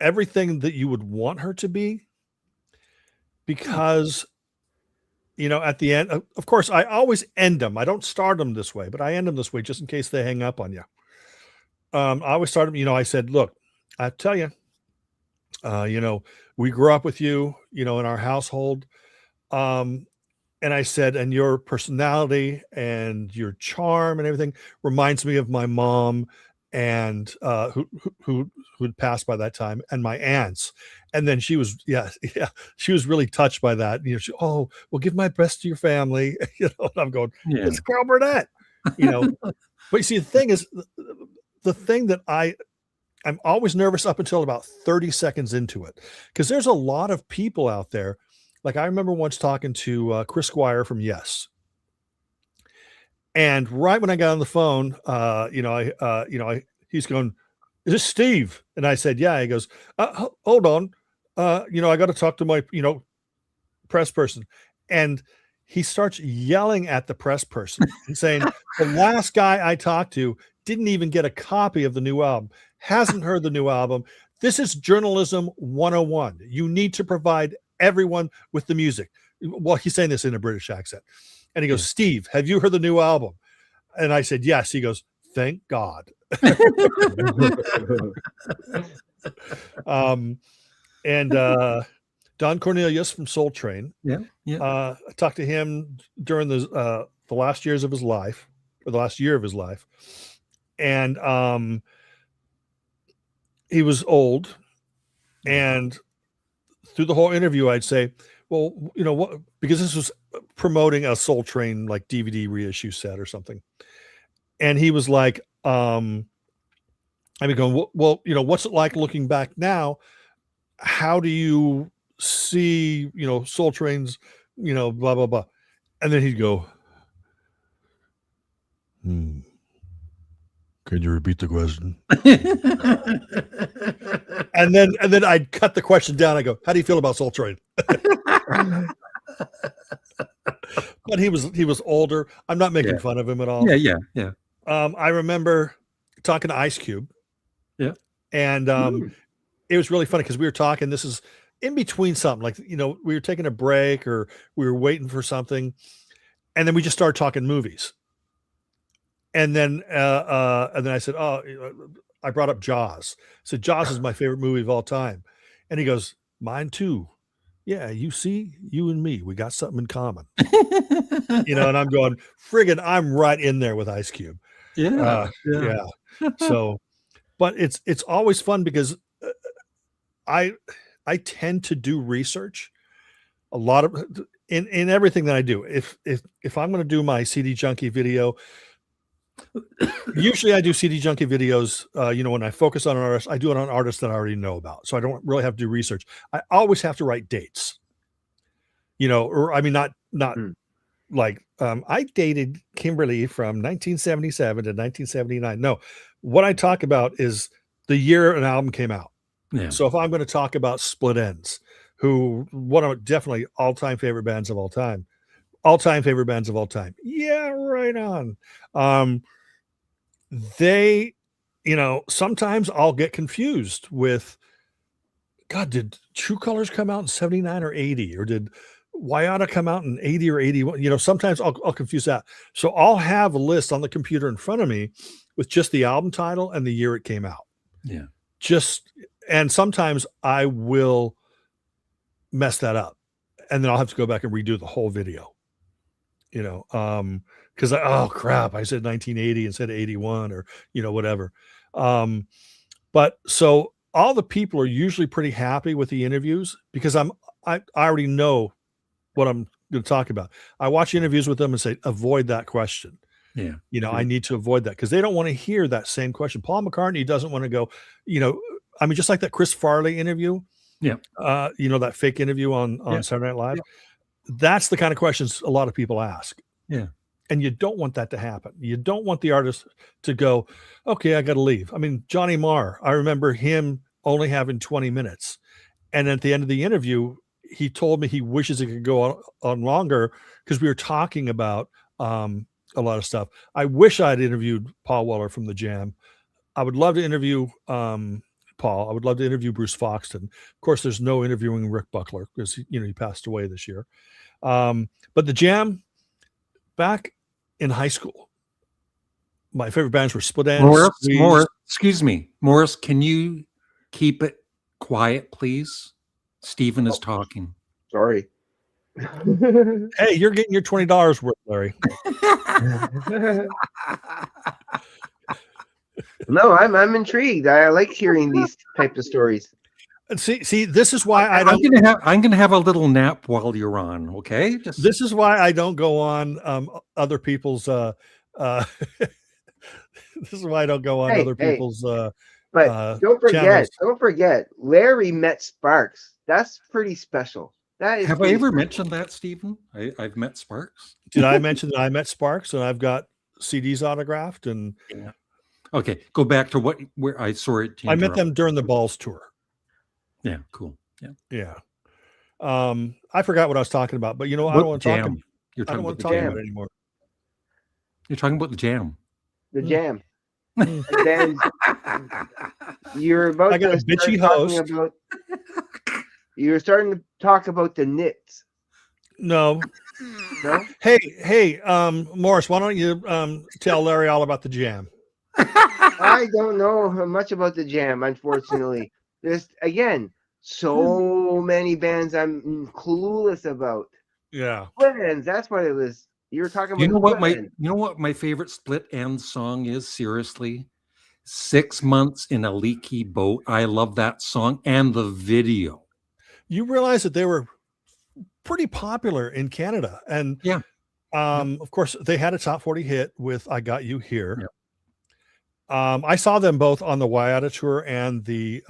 everything that you would want her to be, because, at the end, of course, I always end them. I don't start them this way, but I end them this way just in case they hang up on you. I always start them, I said, look, I tell you, we grew up with you, in our household. And I said, and your personality and your charm and everything reminds me of my mom and who'd passed by that time, and my aunts. And then she was, she was really touched by that. Well, give my best to your family. And I'm going, it's Carol Burnett. But you see, the thing is, the thing that I'm always nervous up until about 30 seconds into it, because there's a lot of people out there. Like I remember once talking to Chris Squire from Yes. And right when I got on the phone, he's going, is this Steve? And I said, yeah. He goes, hold on. I got to talk to my, press person. And he starts yelling at the press person and saying, the last guy I talked to didn't even get a copy of the new album, hasn't heard the new album. This is journalism 101. You need to provide everyone with the music. Well, he's saying this in a British accent. And he goes, Steve, have you heard the new album? And I said, yes. He goes, thank God. Don Cornelius from Soul Train. Yeah. I talked to him during the last years of his life, or the last year of his life. And he was old. And through the whole interview, I'd say, well, what, because this was promoting a Soul Train like DVD reissue set or something. And he was like, going, well, what's it like looking back now? How do you see, Soul Train's, blah, blah, blah. And then he'd go, can you repeat the question? and then I'd cut the question down. I go, how do you feel about Soul Train? But he was older. I'm not making fun of him at all. Yeah. I remember talking to Ice Cube. Yeah. And it was really funny because we were talking, this is in between something, like, we were taking a break or we were waiting for something. And then we just started talking movies. And then I said, I brought up Jaws. I said, Jaws is my favorite movie of all time. And he goes, mine too. Yeah, you see, you and me, we got something in common. And I'm going, friggin', I'm right in there with Ice Cube. Yeah. So, but it's always fun because I tend to do research a lot of in everything that I do. If I'm going to do my CD Junkie video, usually I do CD Junkie videos. When I focus on an artist, I do it on artists that I already know about. So I don't really have to do research. I always have to write dates, not like I dated Kimberly from 1977 to 1979. No, what I talk about is the year an album came out. Yeah. So if I'm going to talk about Split Enz, who one of definitely all-time favorite bands of all time, Yeah, right on. They, sometimes I'll get confused with, God, did True Colors come out in 79 or 80? Or did Wyata come out in 80 or 81? Sometimes I'll confuse that. So I'll have a list on the computer in front of me with just the album title and the year it came out. Yeah. And sometimes I will mess that up. And then I'll have to go back and redo the whole video. Because oh crap, I said 1980 instead of 81 or whatever. But so all the people are usually pretty happy with the interviews because I already know what I'm going to talk about. I watch interviews with them and say, avoid that question. Yeah. I need to avoid that because they don't want to hear that same question. Paul McCartney doesn't want to go, just like that Chris Farley interview. Yeah. That fake interview on Saturday Night Live. Yeah. That's the kind of questions a lot of people ask. Yeah. And you don't want that to happen. You don't want the artist to go, okay, I got to leave. I mean, Johnny Marr, I remember him only having 20 minutes. And at the end of the interview, he told me he wishes it could go on longer because we were talking about a lot of stuff. I wish I'd interviewed Paul Weller from the Jam. I would love to interview Paul. I would love to interview Bruce Foxton. Of course, there's no interviewing Rick Buckler because he passed away this year. But the Jam, back in high school, my favorite bands were Split Enz. Morris, excuse me. Morris, can you keep it quiet, please? Stephen is talking. Sorry. Hey, you're getting your $20 worth, Larry. No, I'm intrigued. I like hearing these types of stories. See, this is why I'm gonna have a little nap while you're on. Okay, this is why I don't go on other people's. This is why I don't go on other people's. But don't forget, Larry met Sparks. That's pretty special. That is. Have I ever mentioned that, Stephen? I've met Sparks. Did I mention that I met Sparks and I've got CDs autographed and? Yeah. Okay, go back to where I saw it. I met them during the Balls tour. Yeah, cool. Yeah. I forgot what I was talking about, but I don't want to talk. You're talking about the Jam anymore. You're talking about the Jam. The Jam. And then you're about I got to a bitchy host. You were starting to talk about the Knits. No. No? Hey, Morris, why don't you tell Larry all about the Jam? I don't know much about the Jam, unfortunately. There's, again, so many bands I'm clueless about. Yeah. Split Enz, that's what it was. You were talking about. You know what my favorite Split Enz song is? Seriously, 6 Months in a Leaky Boat. I love that song and the video. You realize that they were pretty popular in Canada, and yeah, of course they had a top 40 hit with "I Got You Here." Yeah. I saw them both on the Wyata tour and the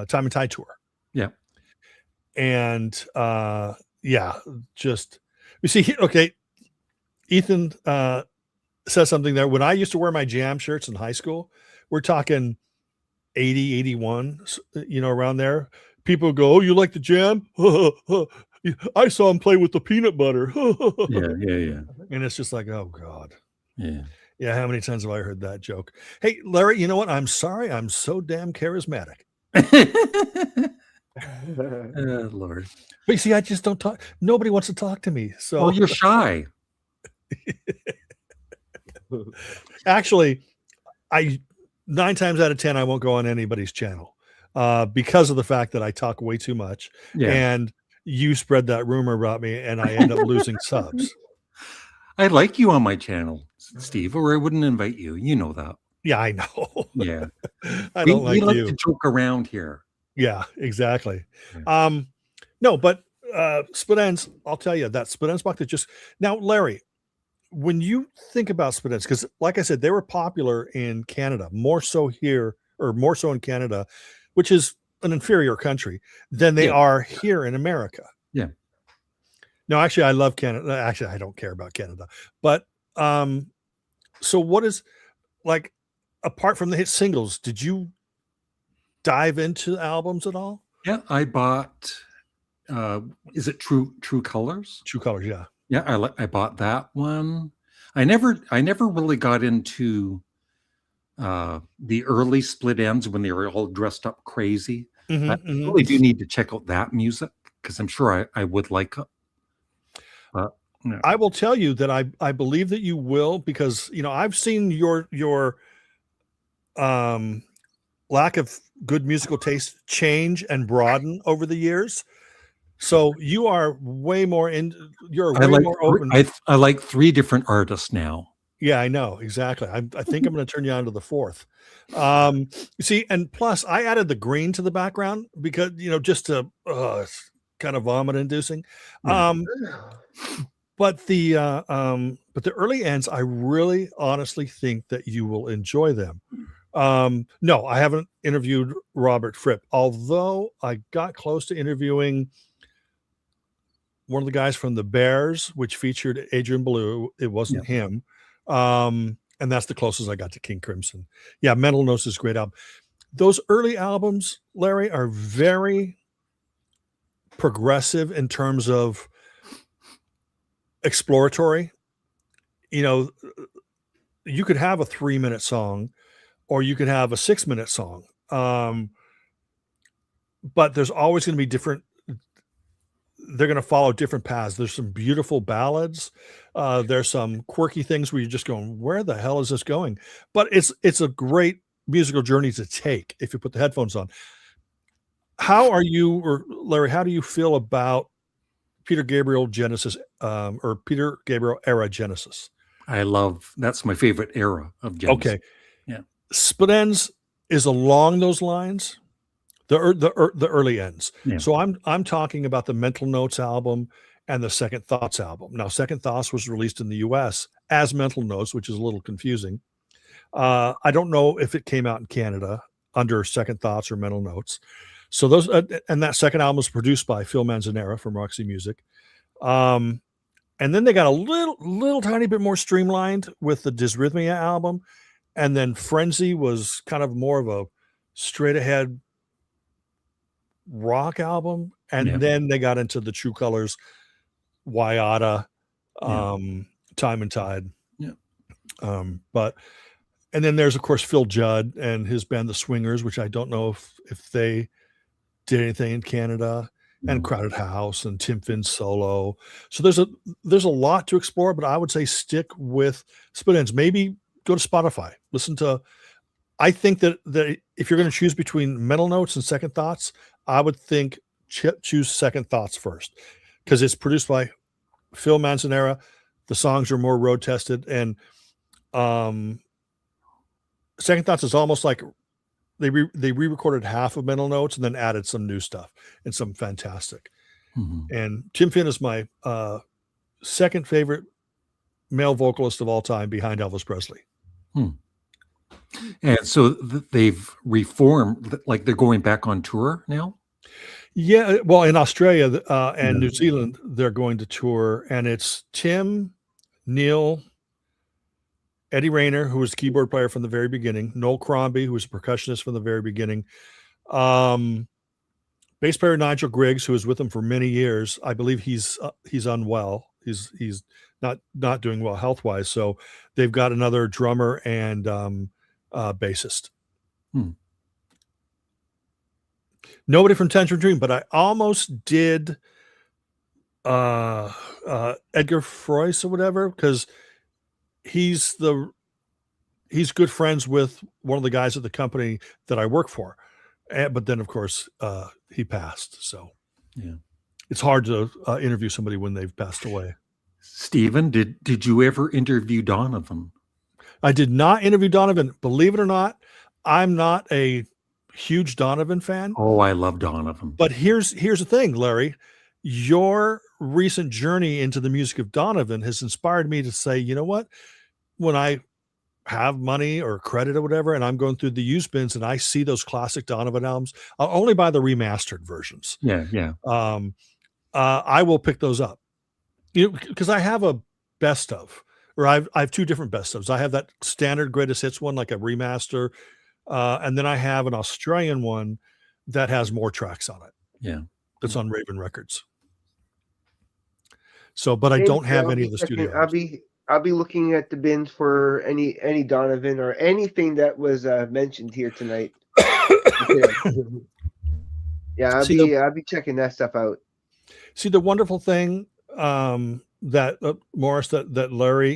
Time and Tide tour. Yeah. And just you see, okay, Ethan says something there. When I used to wear my Jam shirts in high school, we're talking 80, 81, around there. People go, "Oh, you like the Jam?" I saw him play with the peanut butter. yeah. And it's just like, oh God. Yeah. How many times have I heard that joke? Hey, Larry, you know what? I'm sorry. I'm so damn charismatic. Lord. But you see, I just don't talk. Nobody wants to talk to me. So well, you're shy. Actually, 9 times out of 10, I won't go on anybody's channel because of the fact that I talk way too much. Yeah. And you spread that rumor about me and I end up losing subs. I like you on my channel, Steve, or I wouldn't invite you. You know that. Yeah, I know. Yeah. we like to joke around here. Yeah, exactly. Yeah. No, but Split Enz, I'll tell you that Split Enz box that just now, Larry, when you think about Split Enz, because like I said, they were popular in Canada, more so here or more so in Canada, which is an inferior country than they Yeah. are here in America. Yeah. No, actually, I love Canada. Actually, I don't care about Canada. But so what is, like, apart from the hit singles, did you dive into albums at all? Yeah, I bought. Is it True Colors? True Colors, yeah. Yeah, I bought that one. I never really got into the early Split Ends when they were all dressed up crazy. I really do need to check out that music because I'm sure I would like it. But no. I will tell you that I believe that you will, because I've seen your lack of good musical taste change and broaden over the years. So you are way more more open. I like 3 different artists now. Yeah, I know. Exactly. I think I'm going to turn you on to the 4th. You see, and plus I added the green to the background because, just to, it's kind of vomit inducing. Yeah. But the early ends, I really honestly think that you will enjoy them. No, I haven't interviewed Robert Fripp, although I got close to interviewing one of the guys from the Bears, which featured Adrian Belew. It wasn't him. And that's the closest I got to King Crimson. Yeah, Mental Notes is a great album. Those early albums, Larry, are very progressive in terms of exploratory. You could have a 3-minute song or you could have a 6-minute song. But there's always going to be different. They're going to follow different paths. There's some beautiful ballads. There's some quirky things where you're just going, where the hell is this going? But it's a great musical journey to take if you put the headphones on. How are you, or Larry, how do you feel about Peter Gabriel Genesis, or Peter Gabriel era Genesis? That's my favorite era of Genesis. Okay. Yeah. Split Ends is along those lines. The early ends. Yeah. So I'm talking about the Mental Notes album and the Second Thoughts album. Now, Second Thoughts was released in the U.S. as Mental Notes, which is a little confusing. I don't know if it came out in Canada under Second Thoughts or Mental Notes. So those, and that second album was produced by Phil Manzanera from Roxy Music. And then they got a little tiny bit more streamlined with the Dysrhythmia album, and then Frenzy was kind of more of a straight ahead rock album, and then they got into the True Colors, Wyata, Time and Tide. And then there's of course Phil Judd and his band The Swingers, which I don't know if they did anything in Canada, and Crowded House and Tim Finn's solo. So there's a lot to explore, but I would say stick with Split Ends. Maybe go to Spotify, listen to. I think that if you're going to choose between Mental Notes and Second Thoughts, I would think choose Second Thoughts first, because it's produced by Phil Manzanera. The songs are more road tested, and Second Thoughts is almost like they re-recorded half of Mental Notes and then added some new stuff and some fantastic. And Tim Finn is my second favorite male vocalist of all time, behind Elvis Presley. And so they've reformed, like they're going back on tour now? Yeah, well, in Australia and New Zealand, they're going to tour, and it's Tim, Neil, Eddie Rayner, who was the keyboard player from the very beginning, Noel Crombie, who was a percussionist from the very beginning, bass player Nigel Griggs, who was with them for many years. I believe he's unwell. He's not doing well health-wise, so they've got another drummer and bassist. Nobody from Tangerine Dream, but I almost did Edgar Froese or whatever, because he's good friends with one of the guys at the company that I work for. But then of course he passed. So it's hard to interview somebody when they've passed away. Stephen, did you ever interview Donovan? I did not interview Donovan. Believe it or not, I'm not a huge Donovan fan. Oh, I love Donovan. But here's the thing, Larry. Your recent journey into the music of Donovan has inspired me to say, you know what? When I have money or credit or whatever, and I'm going through the used bins and I see those classic Donovan albums, I'll only buy the remastered versions. Yeah. I will pick those up, because I have a best of, or I have two different best ofs. I have that standard greatest hits one, like a remaster, and then I have an Australian one that has more tracks on it. Yeah. That's on Raven Records. So, but I Thanks, don't have I'll any be of the checking- studio I'll albums. be looking at the bins for any Donovan or anything that was mentioned here tonight. Yeah, I'll be checking that stuff out. See, the wonderful thing, that Morris, that Larry,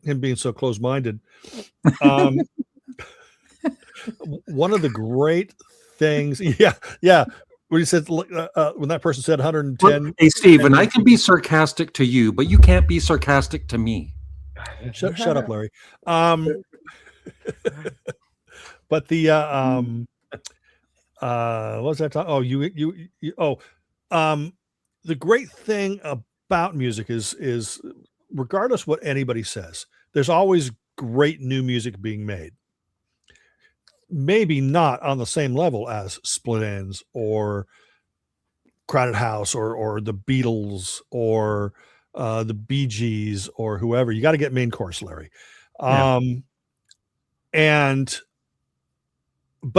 him being so close-minded, one of the great things, yeah, when he said, when that person said 110. Hey, Steve, and I can be sarcastic to you, but you can't be sarcastic to me. Shut up, Larry. But the what was that? The great thing about music is regardless what anybody says, there's always great new music being made. Maybe not on the same level as Split Enz or Crowded House or the Beatles or the Bee Gees or whoever. You got to get main course, Larry. But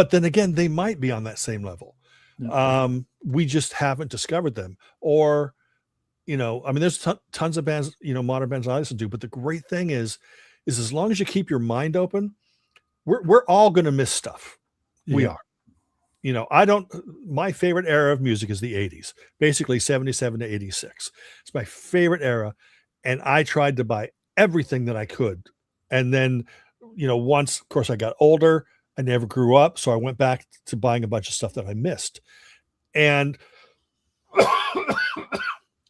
then again, they might be on that same level. We just haven't discovered them. Or, there's tons of bands, modern bands I listen to. But the great thing is as long as you keep your mind open, we're all going to miss stuff. Yeah. We are. My favorite era of music is the 80s, basically 77 to 86. It's my favorite era. And I tried to buy everything that I could. And then, once, of course, I got older, I never grew up. So I went back to buying a bunch of stuff that I missed. And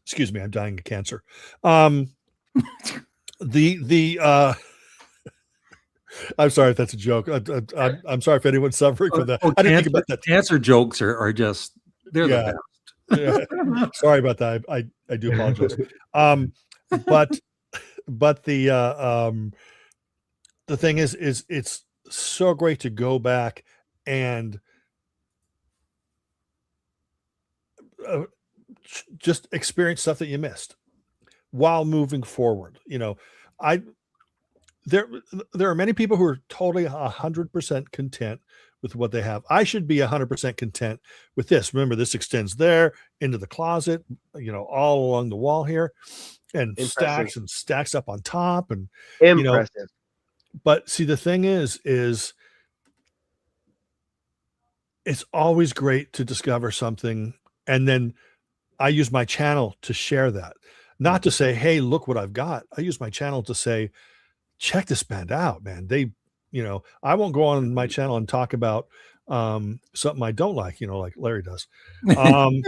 excuse me, I'm dying of cancer. I'm sorry if that's a joke. I'm sorry if anyone's suffering from that. I didn't think about that. Cancer jokes are just, they're the best. Yeah. Sorry about that. I do apologize. But the thing is it's so great to go back and just experience stuff that you missed while moving forward. There are many people who are totally 100% content with what they have. I should be 100% content with this. Remember, this extends there into the closet, all along the wall here, and stacks up on top, and impressive. But see, the thing is it's always great to discover something, and then I use my channel to share that, not to say, hey, look what I've got. I use my channel to say, check this band out, man. I won't go on my channel and talk about something I don't like, like Larry does. I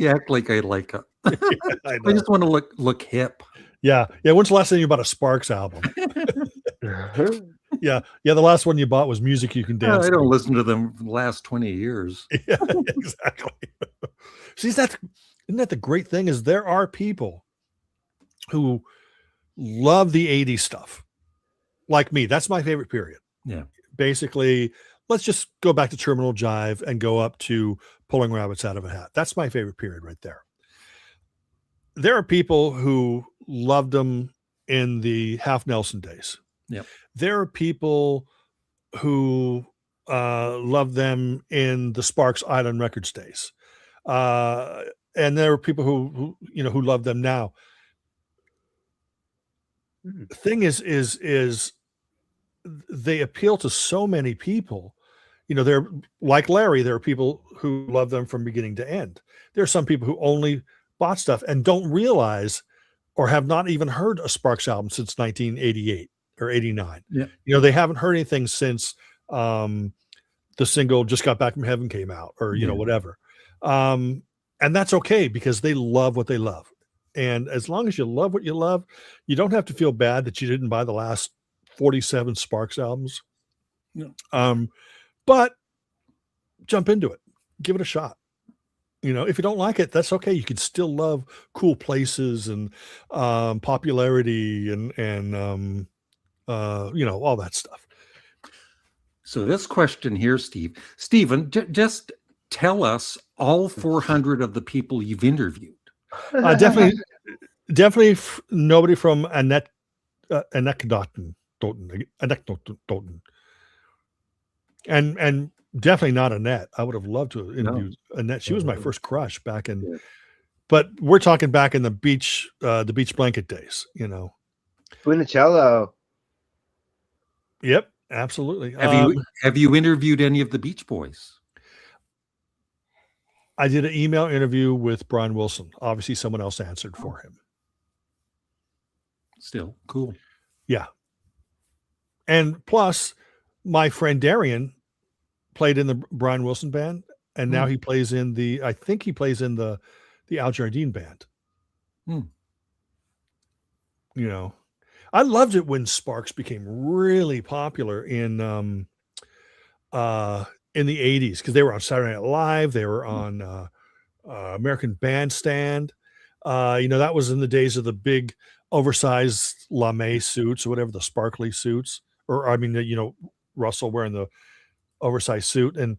act like I like it. I just want to look hip. Yeah. When's the last time you bought a Sparks album? Yeah. The last one you bought was Music You Can Dance. I don't listen to them for the last 20 years. Yeah, exactly. See, isn't that the great thing is there are people who love the 80s stuff. Like me. That's my favorite period. Yeah. Basically, let's just go back to Terminal Jive and go up to Pulling Rabbits Out of a Hat. That's my favorite period right there. There are people who loved them in the Half Nelson days. Yep. There are people who love them in the Sparks Island Records days. And there are people who love them now. The thing is they appeal to so many people. They're like Larry. There are people who love them from beginning to end. There are some people who only bought stuff and don't realize or have not even heard a Sparks album since 1988 or 89. Yeah. They haven't heard anything since the single Just Got Back from Heaven came out, or whatever. And that's okay, because they love what they love. And as long as you love what you love, you don't have to feel bad that you didn't buy the last 47 Sparks albums. No. But jump into it, give it a shot. If you don't like it, that's okay. You can still love Cool Places and Popularity and all that stuff. So this question here, Stephen, just tell us all 400 of the people you've interviewed. Definitely nobody from Anekdoten. And definitely not Annette. I would have loved to have interviewed Annette. She was my first crush back in, but we're talking back in the beach blanket days, Funicello. Yep, absolutely. Have you interviewed any of the Beach Boys? I did an email interview with Brian Wilson. Obviously, someone else answered for him. Still cool. Yeah. And plus, my friend Darian played in the Brian Wilson band, and now he plays in the Al Jardine band. I loved it when Sparks became really popular in the 80s, because they were on Saturday Night Live, they were on American Bandstand. That was in the days of the big oversized lame suits or whatever, the sparkly suits, or Russell wearing the oversized suit, and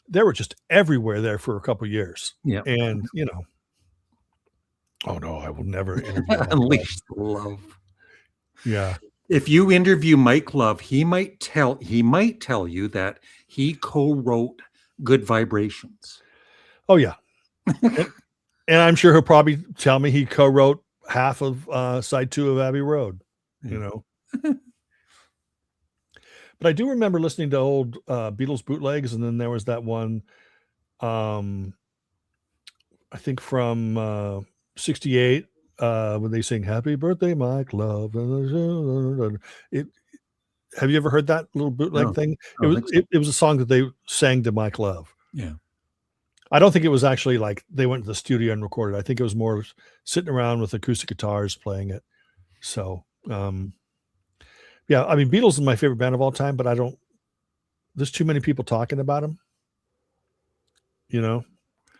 they were just everywhere there for a couple of years. Yeah. And oh no, I will never interview Unleash the Love. Yeah. If you interview Mike Love, he might tell you that he co-wrote Good Vibrations. Oh yeah. And I'm sure he'll probably tell me he co-wrote half of side 2 of Abbey Road, But I do remember listening to old Beatles bootlegs, and then there was that one, I think from 68, when they sing "Happy Birthday, Mike Love." Have you ever heard that little bootleg thing? It was a song that they sang to Mike Love. Yeah. I don't think it was actually like they went to the studio and recorded. I think it was more sitting around with acoustic guitars playing it. So, yeah, I mean, Beatles is my favorite band of all time, but there's too many people talking about them.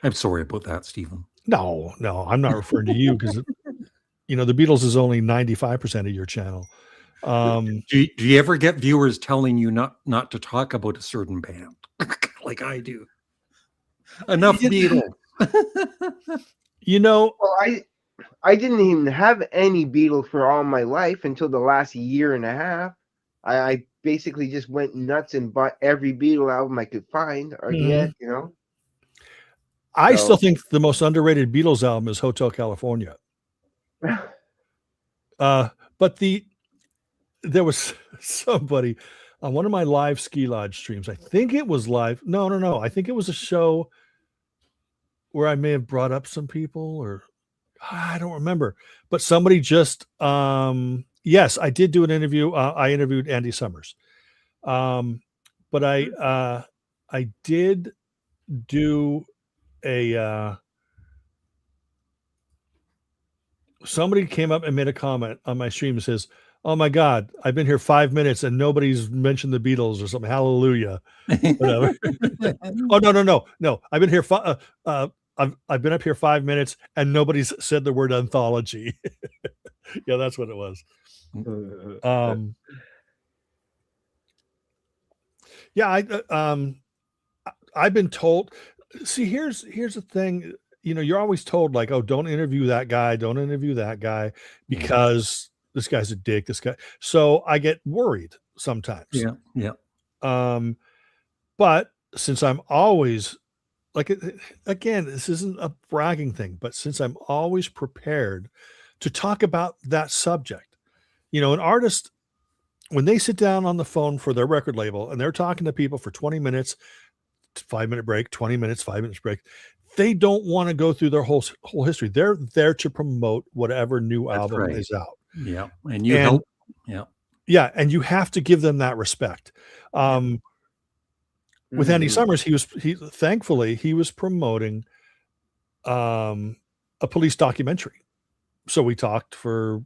I'm sorry about that, Stephen. No, I'm not referring to you, because, the Beatles is only 95% of your channel. Do you ever get viewers telling you not to talk about a certain band like I do? Enough Beatles. Well, I didn't even have any Beatles for all my life until the last year and a half. I basically just went nuts and bought every Beatle album I could find or get, I still think the most underrated Beatles album is Hotel California. But there was somebody on one of my live Ski Lodge streams. I think it was live. No. I think it was a show where I may have brought up some people, or I don't remember, but somebody just, yes, I did do an interview. I interviewed Andy Summers. But I did do somebody came up and made a comment on my stream and says, "Oh my God, I've been here 5 minutes and nobody's mentioned the Beatles," or something. Hallelujah. Whatever. Oh, no. I've been here. I've been up here 5 minutes and nobody's said the word anthology. Yeah, that's what it was. Yeah, I've been told. See, here's the thing. You're always told, like, oh, don't interview that guy, because this guy's a dick. This guy. So I get worried sometimes. Yeah. But since I'm always, like, again, this isn't a bragging thing, but since I'm always prepared to talk about that subject, an artist, when they sit down on the phone for their record label and they're talking to people for 20 minutes, 5-minute break, 20 minutes, 5 minutes break, they don't want to go through their whole history. They're there to promote whatever new album is out. Yeah. And you help. Yeah. Yeah. And you have to give them that respect. With Andy Summers, thankfully he was promoting a police documentary. So we talked for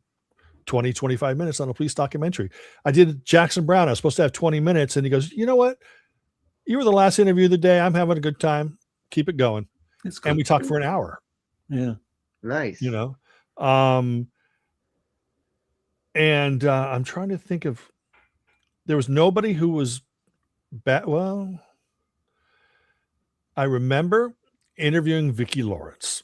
20, 25 minutes on a police documentary. I did Jackson Browne. I was supposed to have 20 minutes. And he goes, "You know what? You were the last interview of the day. I'm having a good time. Keep it going." And we talked for an hour. Yeah. Nice. And I'm trying to think of there was nobody who was bad. Well, I remember interviewing Vicki Lawrence.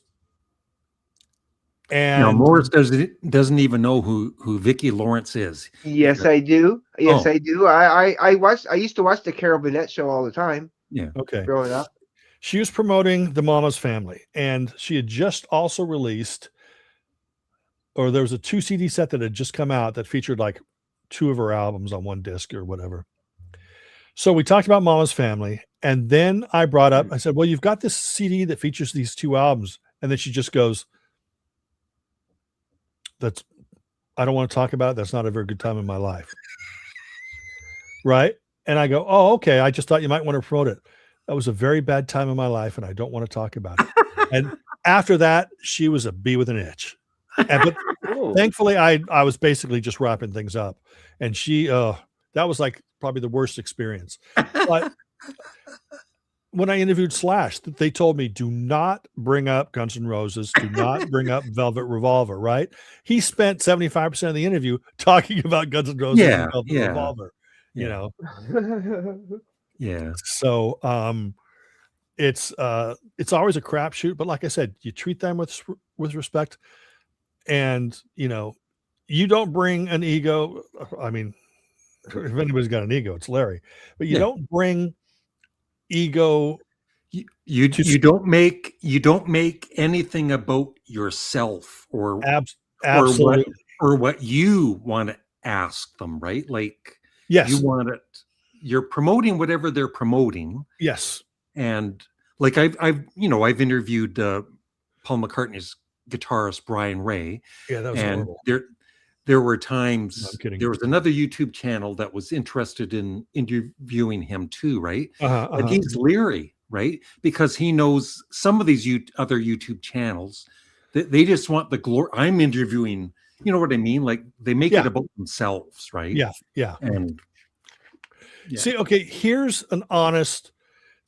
Now And Morris doesn't even know who Vicki Lawrence is. Yes, I do. Yes, Oh. I do. I used to watch the Carol Burnett show all the time Yeah. okay. growing up. She was promoting The Mama's Family, and she had just also released, or there was a 2 CD set that had just come out that featured like 2 of her albums on one disc or whatever. So we talked about Mama's Family, and then I brought up, I said, well, you've got this CD that features these 2 albums. And then she just goes, I don't want to talk about it. That's not a very good time in my life. Right. And I go, oh, okay. I just thought you might want to promote it. That was a very bad time in my life, and I don't want to talk about it. And after that, she was a bee with an itch. But thankfully, I was basically just wrapping things up. And she, that was like probably the worst experience. But when I interviewed Slash, they told me, do not bring up Guns N' Roses, do not bring up Velvet Revolver, right? He spent 75% of the interview talking about Guns N' Roses and Velvet Revolver, you know? Yeah. So it's always a crapshoot, but like I said, you treat them with respect, and you know, you don't bring an ego. I mean, if anybody's got an ego, it's Larry, but you don't bring ego. You don't make anything about yourself or absolutely or what you want to ask them, right? Like, yes, you want it. You're promoting whatever they're promoting. Yes. And like I've interviewed Paul McCartney's guitarist Brian Ray. Yeah, that was horrible. There were times, no, I'm kidding. There was another YouTube channel that was interested in interviewing him too, right? And he's leery, right? Because he knows some of these other YouTube channels, they just want the glory. I'm interviewing, you know what I mean? Like they make it about themselves, right? Yeah. And see, okay, here's an honest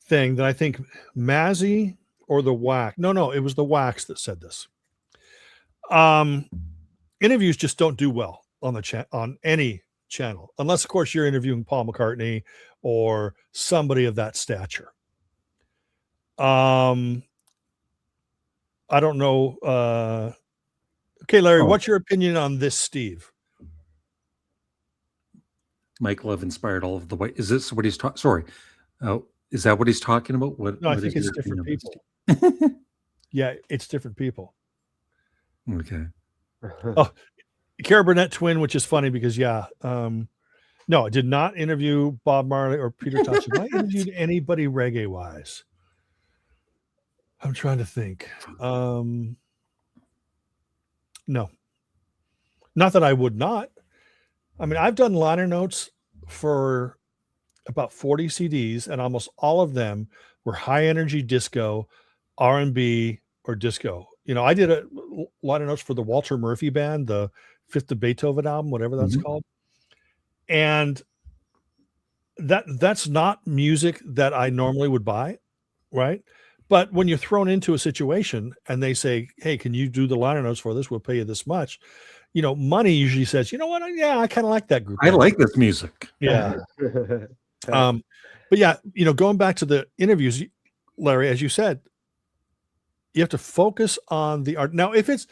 thing that I think Mazzy or the Wax. No, it was the Wax that said this. Interviews just don't do well on on any channel, unless of course you're interviewing Paul McCartney or somebody of that stature. I don't know. Okay, Larry, what's your opinion on this, Steve? Mike Love inspired all of the way. Is this what he's talking? Sorry. Is that what he's talking about? No, I think it's different people. Yeah, it's different people. Okay. Oh, Carol Burnett twin, which is funny because no, I did not interview Bob Marley or Peter Tosh. I interviewed anybody reggae wise. I'm trying to think. No, not that I would not. I mean, I've done liner notes for about 40 CDs, and almost all of them were high energy disco, R&B, or disco. You know, I did a liner notes for the Walter Murphy Band, the Fifth of Beethoven album, whatever that's called. And that's not music that I normally would buy, right? But when you're thrown into a situation and they say, hey, can you do the liner notes for this? We'll pay you this much. You know, money usually says, you know what? Yeah, I kind of like that group. I like this music. Yeah. But yeah, you know, going back to the interviews, Larry, as you said, you have to focus on the art. Now, if it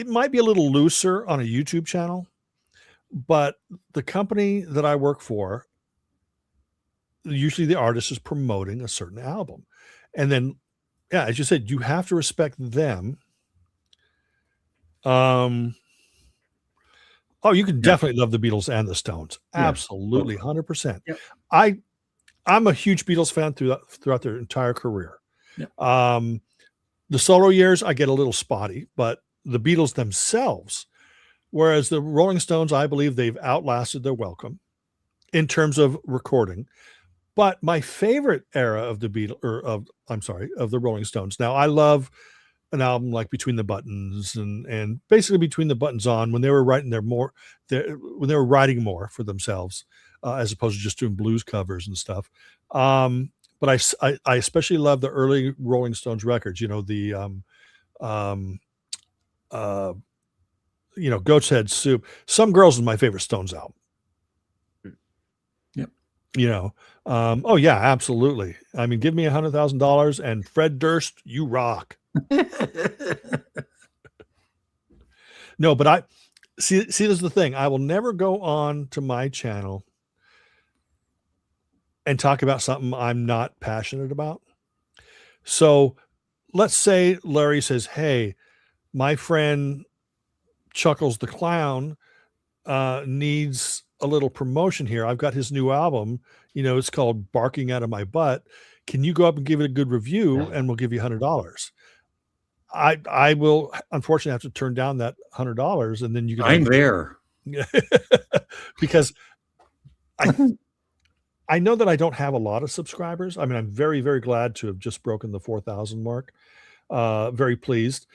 might be a little looser on a YouTube channel, but the company that I work for, usually the artist is promoting a certain album. And then, yeah, as you said, you have to respect them. Oh, you can definitely love the Beatles and the Stones. Absolutely, 100%. Yep. I'm a huge Beatles fan throughout their entire career. Yep. The solo years, I get a little spotty, but the Beatles themselves, whereas the Rolling Stones, I believe they've outlasted their welcome in terms of recording. But my favorite era of the of the Rolling Stones. Now, I love an album like Between the Buttons and basically Between the Buttons On, when they were writing when they were writing more for themselves, as opposed to just doing blues covers and stuff. But I especially love the early Rolling Stones records, you know, the Goat's Head Soup. Some Girls is my favorite Stones album. You know, oh yeah, absolutely. I mean, give me $100,000 and Fred Durst, you rock. No, but I see. This is the thing. I will never go on to my channel and talk about something I'm not passionate about. So let's say Larry says, "Hey, my friend Chuckles the Clown needs a little promotion here. I've got his new album. It's called Barking Out of My Butt. Can you go up and give it a good review, and we'll give you $100?" I will unfortunately have to turn down that $100, and then you can. I'm there. Because I know that I don't have a lot of subscribers. I mean, I'm very, very glad to have just broken the 4,000 mark. Very pleased,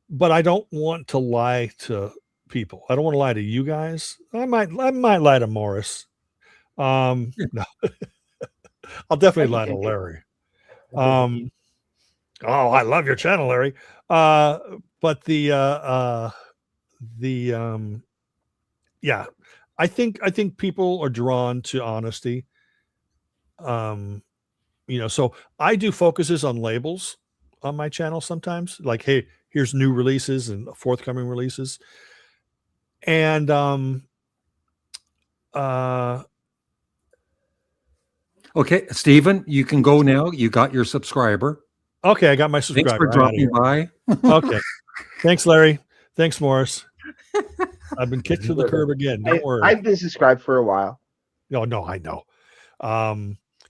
but I don't want to lie to people. I don't want to lie to you guys. I might lie to Morris. No, I'll definitely lie to Larry. Oh, I love your channel, Larry. But yeah, I think people are drawn to honesty. So I do focuses on labels on my channel sometimes, like, hey, here's new releases and forthcoming releases. And Okay, Stephen, you can go now. You got your subscriber. Okay, I got my subscriber. Thanks for dropping by. Okay. Thanks, Larry. Thanks, Morris. I've been kicked to the curb again. Don't worry. I've been subscribed for a while. No, I know.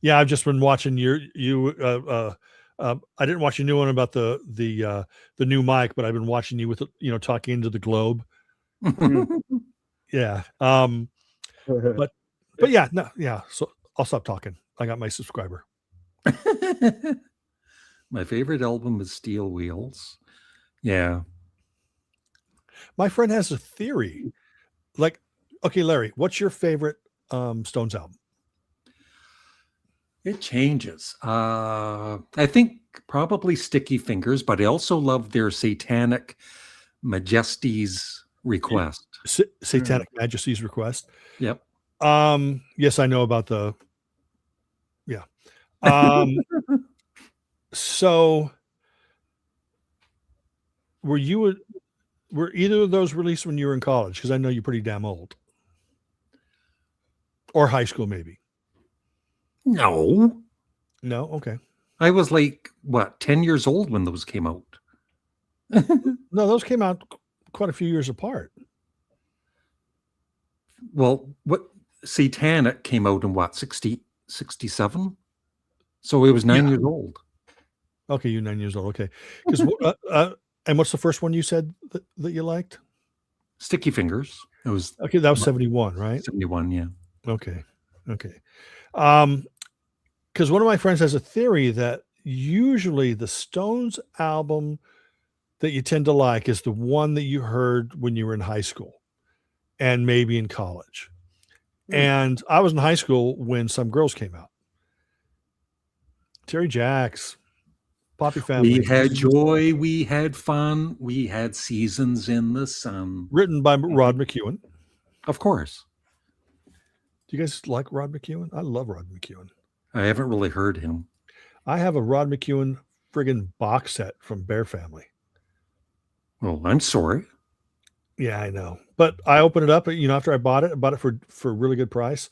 Yeah, I've just been watching you. I didn't watch your new one about the new mic, but I've been watching you with talking into the globe. Yeah. But yeah, no, yeah. So I'll stop talking. I got my subscriber. My favorite album is Steel Wheels. Yeah. My friend has a theory. Like, okay, Larry, what's your favorite Stones album? It changes. I think probably Sticky Fingers, but I also love their Satanic Majesty's Request. Satanic Majesty's Request. Yep. Yes, I know about the. Yeah. So, were either of those released when you were in college? Because I know you're pretty damn old. Or high school, maybe. No. Okay. I was like, 10 years old when those came out. No, those came out quite a few years apart. Well, Satanic came out in 67? So it was 9 years old. Okay, you're 9 years old. Okay. Because and what's the first one you said that you liked? Sticky Fingers. It was okay. That was 71, right? 71, yeah. Okay. Because one of my friends has a theory that usually the Stones album that you tend to like is the one that you heard when you were in high school and maybe in college. And I was in high school when Some Girls came out. Terry Jacks, Poppy Family. We had joy, we had fun, we had seasons in the sun. Written by Rod McEwen. Of course. Do you guys like Rod McEwen? I love Rod McEwen. I haven't really heard him. I have a Rod McEwen friggin' box set from Bear Family. Oh, I'm sorry. Yeah, I know. But I opened it up, after I bought it for a really good price.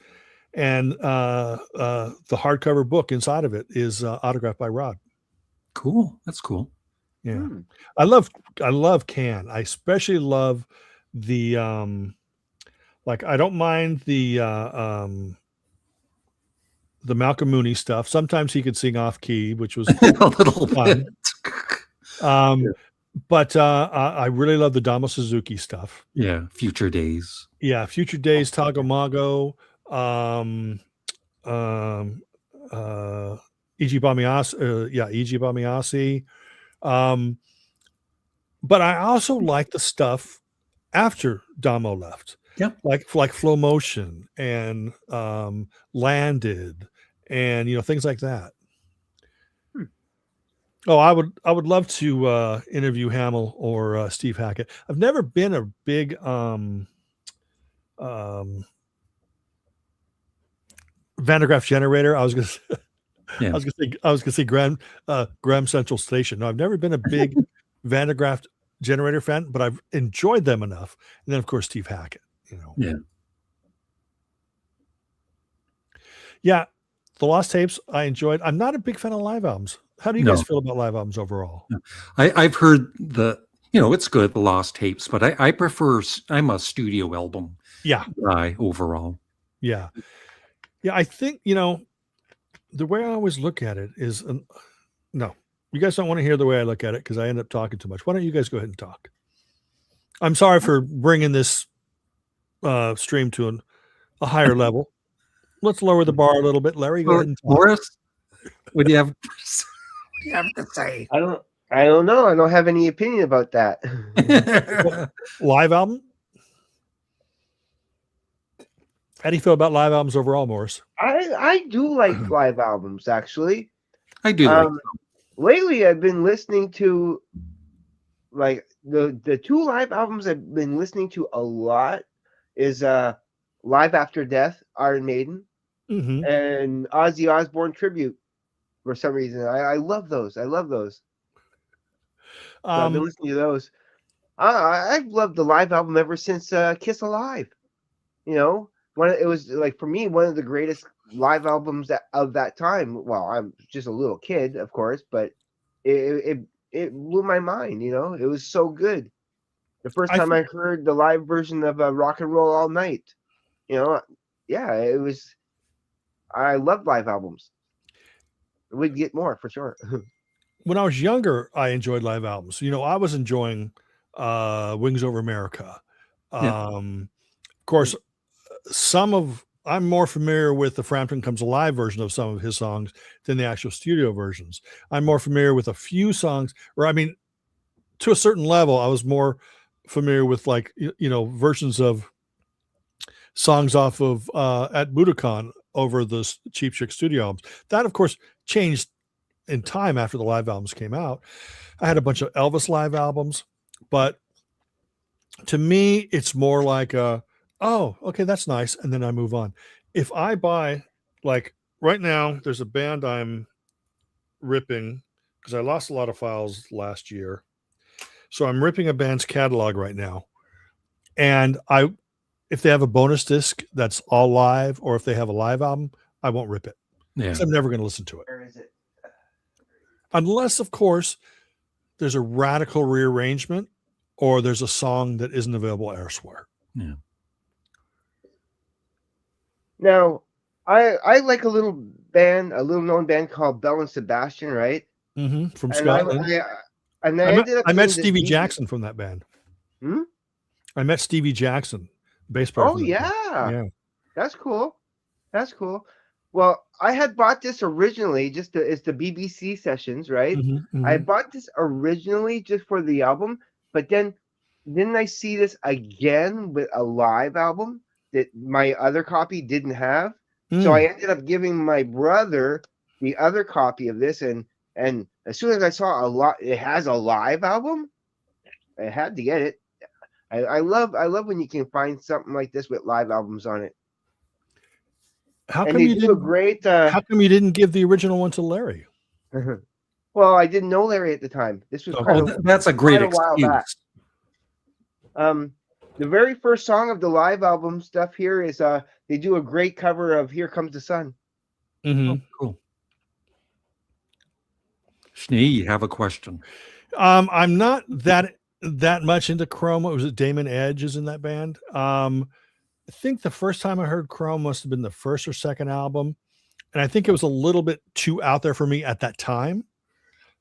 And the hardcover book inside of it is autographed by Rod. Cool. That's cool. Yeah. I love Can. I especially love the I don't mind the Malcolm Mooney stuff. Sometimes he could sing off key, which was a little fun. But I really love the Damo Suzuki stuff. Yeah, Future Days. Yeah, Future Days, Tago Mago, E.G. Bamiasi. But I also like the stuff after Damo left. Yeah, like Flow Motion and Landed and things like that. Oh, I would love to interview Hamill or Steve Hackett. I've never been a big Van der Graaf generator. I was gonna Yeah. I was gonna say Graham Central Station. No, I've never been a big Van der Graaf generator fan, but I've enjoyed them enough. And then of course Steve Hackett, you know. Yeah. Yeah. The Lost Tapes I enjoyed. I'm not a big fan of live albums. How do you No. guys feel about live albums overall? I've heard it's good, the Lost Tapes, but I prefer, I'm a studio album Yeah. guy overall. Yeah. Yeah. I think, you know, the way I always look at it is, no, you guys don't want to hear the way I look at it because I end up talking too much. Why don't you guys go ahead and talk? I'm sorry for bringing this stream to a higher level. Let's lower the bar a little bit. Larry, go ahead and talk. Morris, what do you have to say? I don't know. I don't have any opinion about that. Live album? How do you feel about live albums overall, Morris? I do like live albums, actually. I do. Lately, I've been listening to like the two live albums I've been listening to a lot is Live After Death, Iron Maiden, and Ozzy Osbourne tribute. For some reason, I love those. I love those. So I've been listening to those. I've loved the live album ever since Kiss Alive. You know, it was like for me one of the greatest live albums of that time. Well, I'm just a little kid, of course, but it blew my mind. You know, it was so good. The first time I heard the live version of Rock and Roll All Night, you know, yeah, it was. I love live albums. We'd get more for sure. When I was younger, I enjoyed live albums. You know, I was enjoying Wings Over America. Of course, I'm more familiar with the Frampton Comes Alive version of some of his songs than the actual studio versions. I'm more familiar with a few songs, or I mean, to a certain level, I was more familiar with like, you know, versions of songs off of at Budokan over the Cheap Trick studio albums. That, of course, changed in time after the live albums came out. I had a bunch of Elvis live albums, but to me, it's more like oh, okay, that's nice. And then I move on. If I buy, like right now, there's a band I'm ripping because I lost a lot of files last year. So I'm ripping a band's catalog right now. And if they have a bonus disc that's all live, or if they have a live album, I won't rip it. Yeah. I'm never going to listen to it. Where is it? Unless, of course, there's a radical rearrangement or there's a song that isn't available elsewhere. Yeah. Now, I like a little known band called Bell and Sebastian, right? From Scotland. I met Stevie Jackson from that band. I met Stevie Jackson, bass player. Oh yeah, that's cool. That's cool. Well, I had bought this originally it's the BBC sessions, right? I bought this originally just for the album, but then didn't I see this again with a live album that my other copy didn't have? So I ended up giving my brother the other copy of this, and as soon as I saw it has a live album, I had to get it. I love when you can find something like this with live albums on it. How come you didn't give the original one to Larry? Well, I didn't know Larry at the time. This was that's a great excuse. The very first song of the live album stuff here is they do a great cover of "Here Comes the Sun." Oh, cool. Schnee, you have a question? I'm not that much into Chrome. Was it Damon Edge is in that band? I think the first time I heard Chrome must have been the first or second album, and I think it was a little bit too out there for me at that time.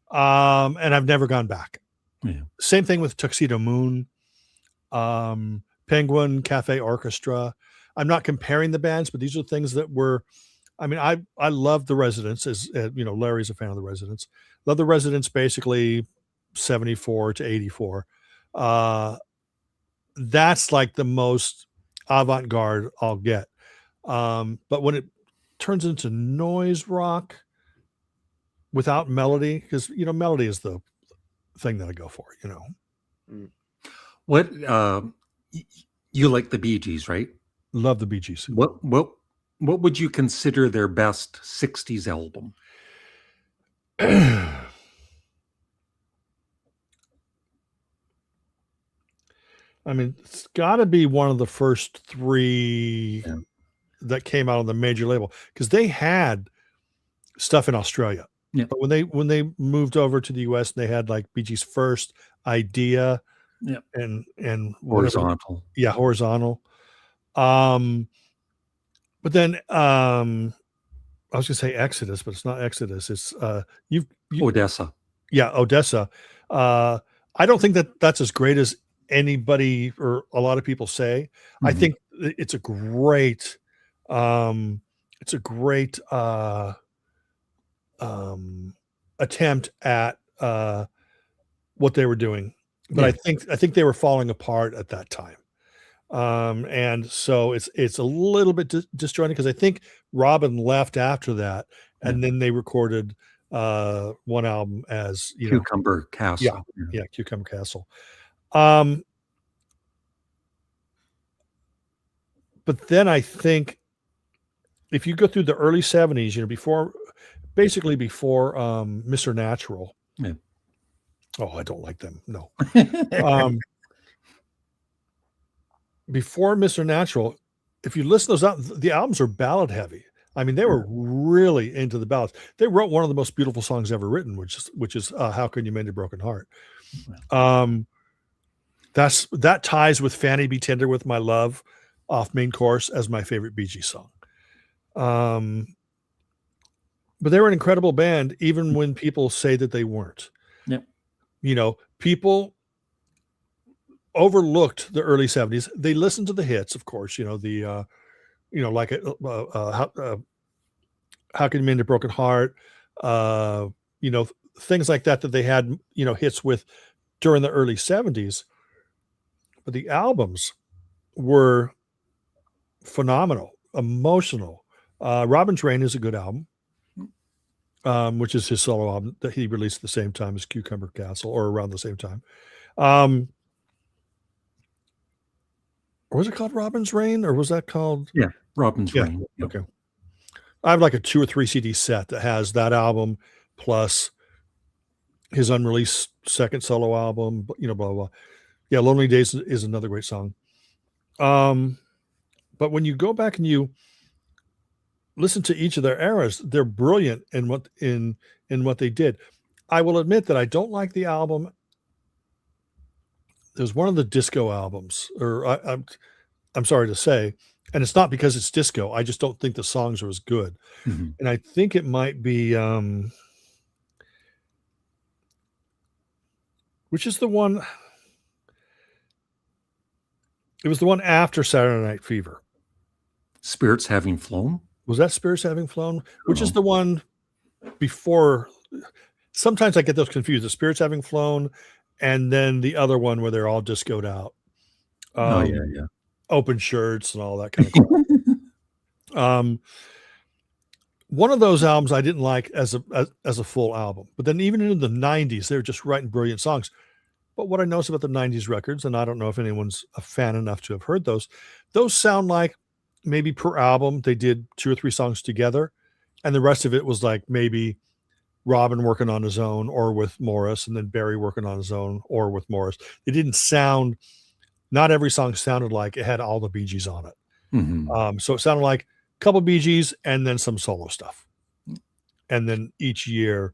And I've never gone back. Yeah. Same thing with Tuxedo Moon, Penguin Cafe Orchestra. I'm not comparing the bands, but these are things that were. I mean, I love the Residents, as you know, Larry's a fan of the Residents. Love the Residents, basically 74 to 84. That's like the most avant-garde I'll get. But when it turns into noise rock without melody, because you know, melody is the thing that I go for, you know. What you like the Bee Gees, right? Love the Bee Gees. What what would you consider their best 60s album? I mean, it's got to be one of the first three Yeah. that came out on the major label, because they had stuff in Australia. Yeah. But when they moved over to the US, they had like Bee Gees' First, Idea, Yeah. and whatever. Horizontal. Yeah, Horizontal. But then I was gonna say Exodus, but it's not Exodus. It's you Odessa. yeah, Odessa. I don't think that that's as great as anybody or a lot of people say. I Mhm. think it's a great it's a great attempt at what they were doing, but Yeah. I think they were falling apart at that time. And so it's a little bit disjointed, because I think Robin left after that, and then they recorded one album as Cucumber Castle. yeah, Cucumber Castle. But then I think if you go through the early 70s, basically before Mr. Natural. Yeah. Oh, I don't like them. No. Before Mr. Natural, if you listen to those out, the albums are ballad heavy. I mean, they were really into the ballads. They wrote one of the most beautiful songs ever written, which is "How Can You Mend a Broken Heart." That ties with "Fanny Be Tender with My Love" off Main Course as my favorite Bee Gees song. But they were an incredible band, even when people say that they weren't. Yep. People overlooked the early 70s. They listened to the hits, of course, like How Can You Mend a Broken Heart, things like that they had, hits with during the early 70s. But the albums were phenomenal, emotional. Robin's Rain is a good album, which is his solo album that he released at the same time as Cucumber Castle, or around the same time. Or was it called Robin's Rain, or was that called? Yeah, Robin's Rain. Yep. Okay. I have like a 2 or 3 CD set that has that album plus his unreleased second solo album, blah, blah, blah. Yeah, Lonely Days is another great song. But when you go back and you listen to each of their eras, they're brilliant in what they did. I will admit that I don't like the album. There's one of the disco albums, or I'm sorry to say, and it's not because it's disco. I just don't think the songs are as good. Mm-hmm. And I think it might be, which is the one? It was the one after Saturday Night Fever. Spirits Having Flown? Was that Spirits Having Flown? Which is the one before? Sometimes I get those confused. The Spirits Having Flown, and then the other one where they're all discoed out. Yeah. Open shirts and all that kind of crap. One of those albums I didn't like as a full album, but then even in the 90s, they were just writing brilliant songs. But what I noticed about the 90s records, and I don't know if anyone's a fan enough to have heard those sound like maybe per album they did 2 or 3 songs together, and the rest of it was like maybe Robin working on his own or with Morris, and then Barry working on his own or with Morris. It didn't sound, not every song sounded like it had all the Bee Gees on it. Mm-hmm. So it sounded like a couple Bee Gees and then some solo stuff. And then each year.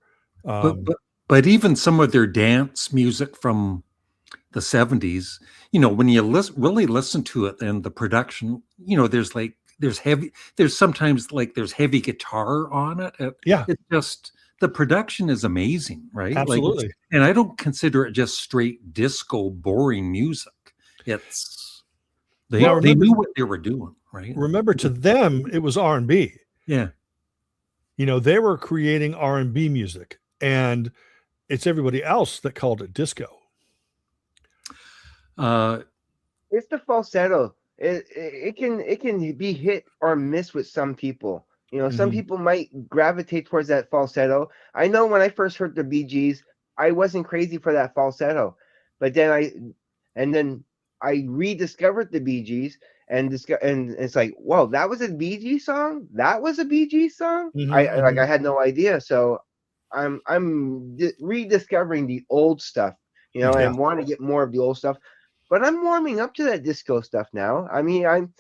But even some of their dance music from the 70s, when you really listen to it, and the production, there's sometimes there's heavy guitar on it. Yeah. It's just, the production is amazing, right? Absolutely. And I don't consider it just straight disco boring music. They knew what they were doing, right? Remember, to them, it was R&B. Yeah. They were creating R&B music, and it's everybody else that called it disco. It's the falsetto. It can be hit or miss with some people. Some people might gravitate towards that falsetto. I know when I first heard the Bee Gees, I wasn't crazy for that falsetto, but then I rediscovered the Bee Gees, and it's like, whoa, that was a Bee Gees song. That was a Bee Gees song. Mhm. I had no idea. So I'm rediscovering the old stuff, Yeah. and want to get more of the old stuff. But I'm warming up to that disco stuff now. I mean, I'm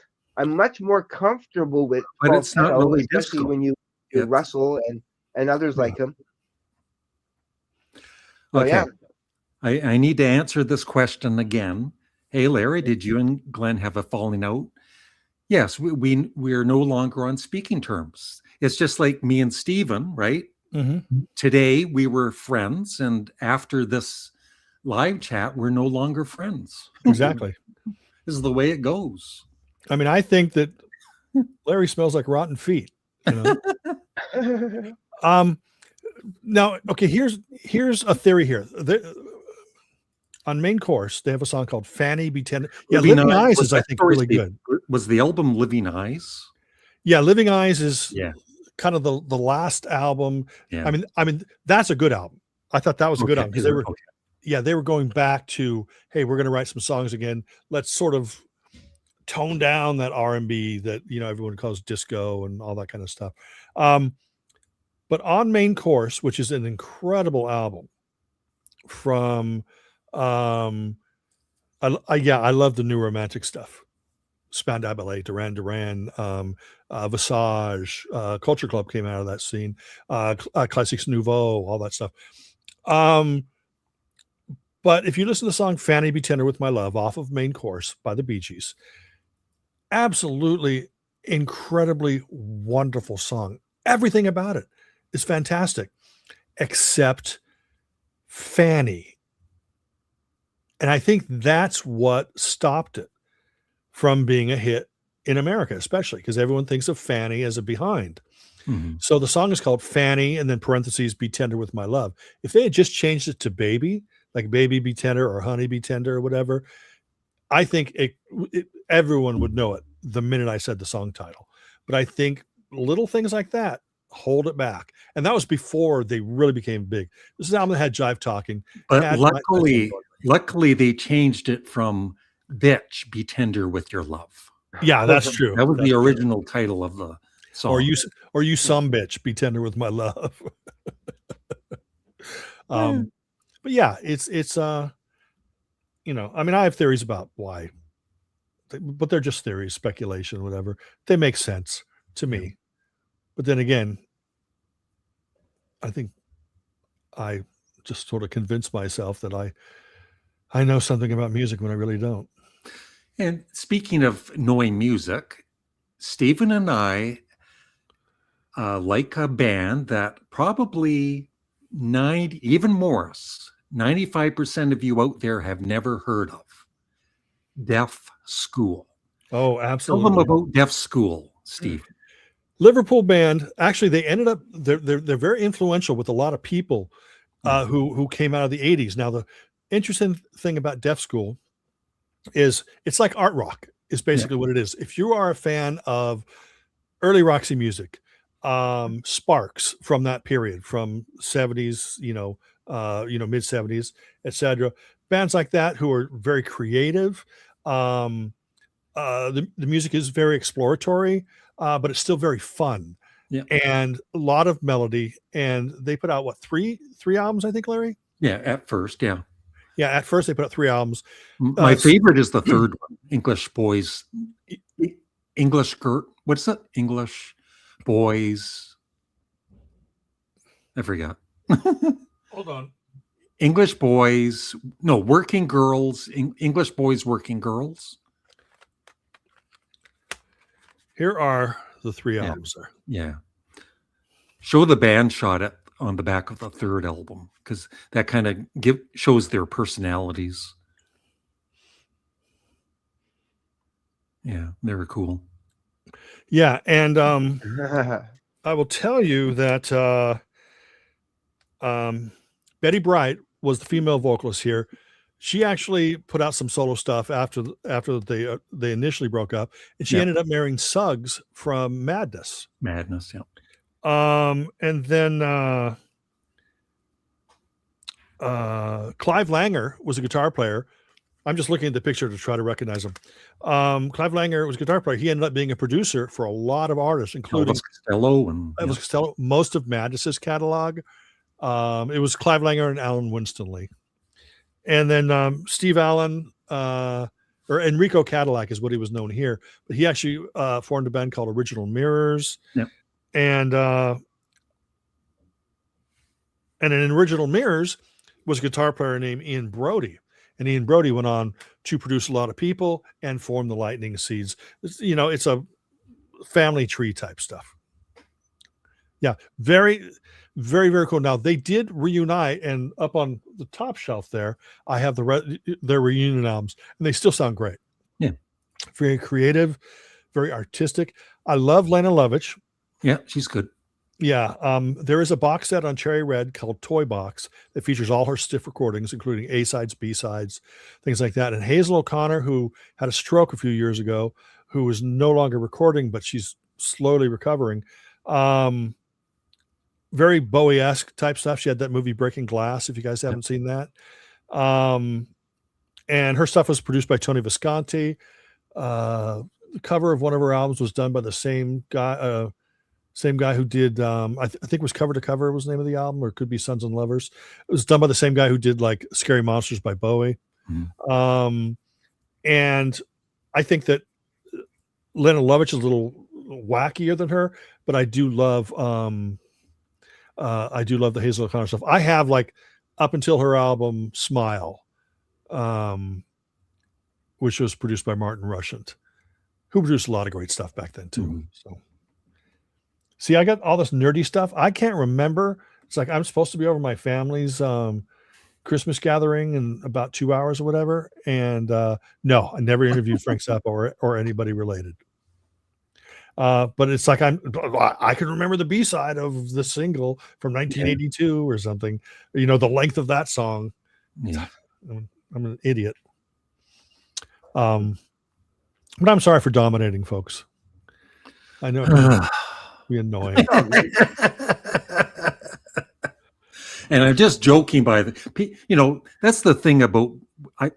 much more comfortable with But it's not falsetto, really especially disco. when you It's Russell and others Yeah. like him. So okay. yeah. I need to answer this question again. Hey, Larry, did you and Glenn have a falling out? Yes, we're no longer on speaking terms. It's just like me and Steven, right? Mhm. Today we were friends, and after this live chat, we're no longer friends. Exactly. This is the way it goes. I mean, I think that Larry smells like rotten feet, you know. Now, okay, here's a theory here. On Main Course, they have a song called Fanny Be Tender. Yeah, Living Eyes was is, I that think, story's really good. Was the album Living Eyes? Yeah, Living Eyes is Yeah, kind of the last album. yeah. I mean, that's a good album. I thought that was a good Okay, album because is they it? were, Okay. yeah, they were going back to, hey, we're going to write some songs again. Let's sort of tone down that R&B that everyone calls disco and all that kind of stuff. But on Main Course, which is an incredible album from, I love the new romantic stuff. Spandau Ballet, Duran Duran, Visage, Culture Club came out of that scene, Classics Nouveau, all that stuff. But if you listen to the song Fanny Be Tender With My Love off of Main Course by the Bee Gees, absolutely incredibly wonderful song. Everything about it is fantastic, except Fanny. And I think that's what stopped it from being a hit in America, especially because everyone thinks of Fanny as a behind. Mhm. So the song is called Fanny, and then parentheses, Be Tender With My Love. If they had just changed it to Baby, like Baby Be Tender or Honey Be Tender or whatever, I think everyone would know it the minute I said the song title. But I think little things like that hold it back. And that was before they really became big. This is an album that had Jive Talking. But Had luckily they changed it from "Bitch, Be Tender with Your Love." Yeah, that's true. That was That's the true. original title of the Or song. you some bitch, be tender with my love. But yeah, it's I mean, I have theories about why, but they're just theories, speculation, whatever. They make sense to me. Yeah. But then again, I think I just sort of convinced myself that I know something about music when I really don't. And speaking of knowing music, Stephen and I like a band that probably 95% of you out there have never heard of. Deaf School. Oh, Tell them absolutely. about Deaf School, Steve. Liverpool band. Actually, they ended up they're very influential with a lot of people who came out of the 80s. Now, the interesting thing about Deaf School is it's like art rock is basically what it is. If you are a fan of early Roxy music, Sparks from that period, from 70s, mid 70s, etc., bands like that who are very creative. The music is very exploratory, but it's still very fun. Yeah. And a lot of melody. And they put out three albums, I think, Larry? Yeah, at first, yeah. Yeah, at first they put out 3 albums. My favorite is the third one, English Boys. What's it? English Boys. I forgot. Hold on. English Boys. No, Working Girls. English Boys, Working Girls. Here are the 3 albums there. Yeah. Show the band shot on the back of the third album because that kind of shows their personalities. Yeah, they were cool. Yeah, and I will tell you that Betty Bright was the female vocalist here. She actually put out some solo stuff after they initially broke up, and she ended up marrying Suggs from Madness. Madness, yeah. And then Clive Langer was a guitar player I'm just looking at the picture to try to recognize him. Clive Langer was a guitar player. He ended up being a producer for a lot of artists, including Elvis Costello and Elvis Costello, most of Madness's catalog. It was Clive Langer and Alan Winstanley. And then Steve Allen, or Enrico Cadillac is what he was known here. But he actually formed a band called Original Mirrors. Yep. And in Original Mirrors was a guitar player named Ian Brody. And Ian Brody went on to produce a lot of people and form the Lightning Seeds. It's a family tree type stuff. Yeah, very, very, very cool. Now, they did reunite, and up on the top shelf there, I have their reunion albums, and they still sound great. Yeah. Very creative, very artistic. I love Lena Lovitch. Yeah, she's good. Yeah, there is a box set on Cherry Red called Toy Box that features all her stiff recordings, including A-sides, B-sides, things like that. And Hazel O'Connor, who had a stroke a few years ago, who is no longer recording, but she's slowly recovering. Very Bowie-esque type stuff. She had that movie Breaking Glass, if you guys haven't seen that. And her stuff was produced by Tony Visconti. The cover of one of her albums was done by the same guy who did I think it was Cover to Cover was the name of the album, or it could be Sons and Lovers. It was done by the same guy who did like Scary Monsters by Bowie. And I think that Lena Lovitch is a little wackier than her, but I do love the Hazel O'Connor stuff. I have like up until her album Smile, which was produced by Martin Rushent, who produced a lot of great stuff back then too. So see, I got all this nerdy stuff. I can't remember. It's like I'm supposed to be over my family's Christmas gathering in about 2 hours or whatever. And no, I never interviewed Frank Zappa or anybody related. But it's like I can remember the B-side of the single from 1982 or something. The length of that song. Yeah, I'm an idiot. But I'm sorry for dominating, folks. I know. Be annoying. And I'm just joking that's the thing about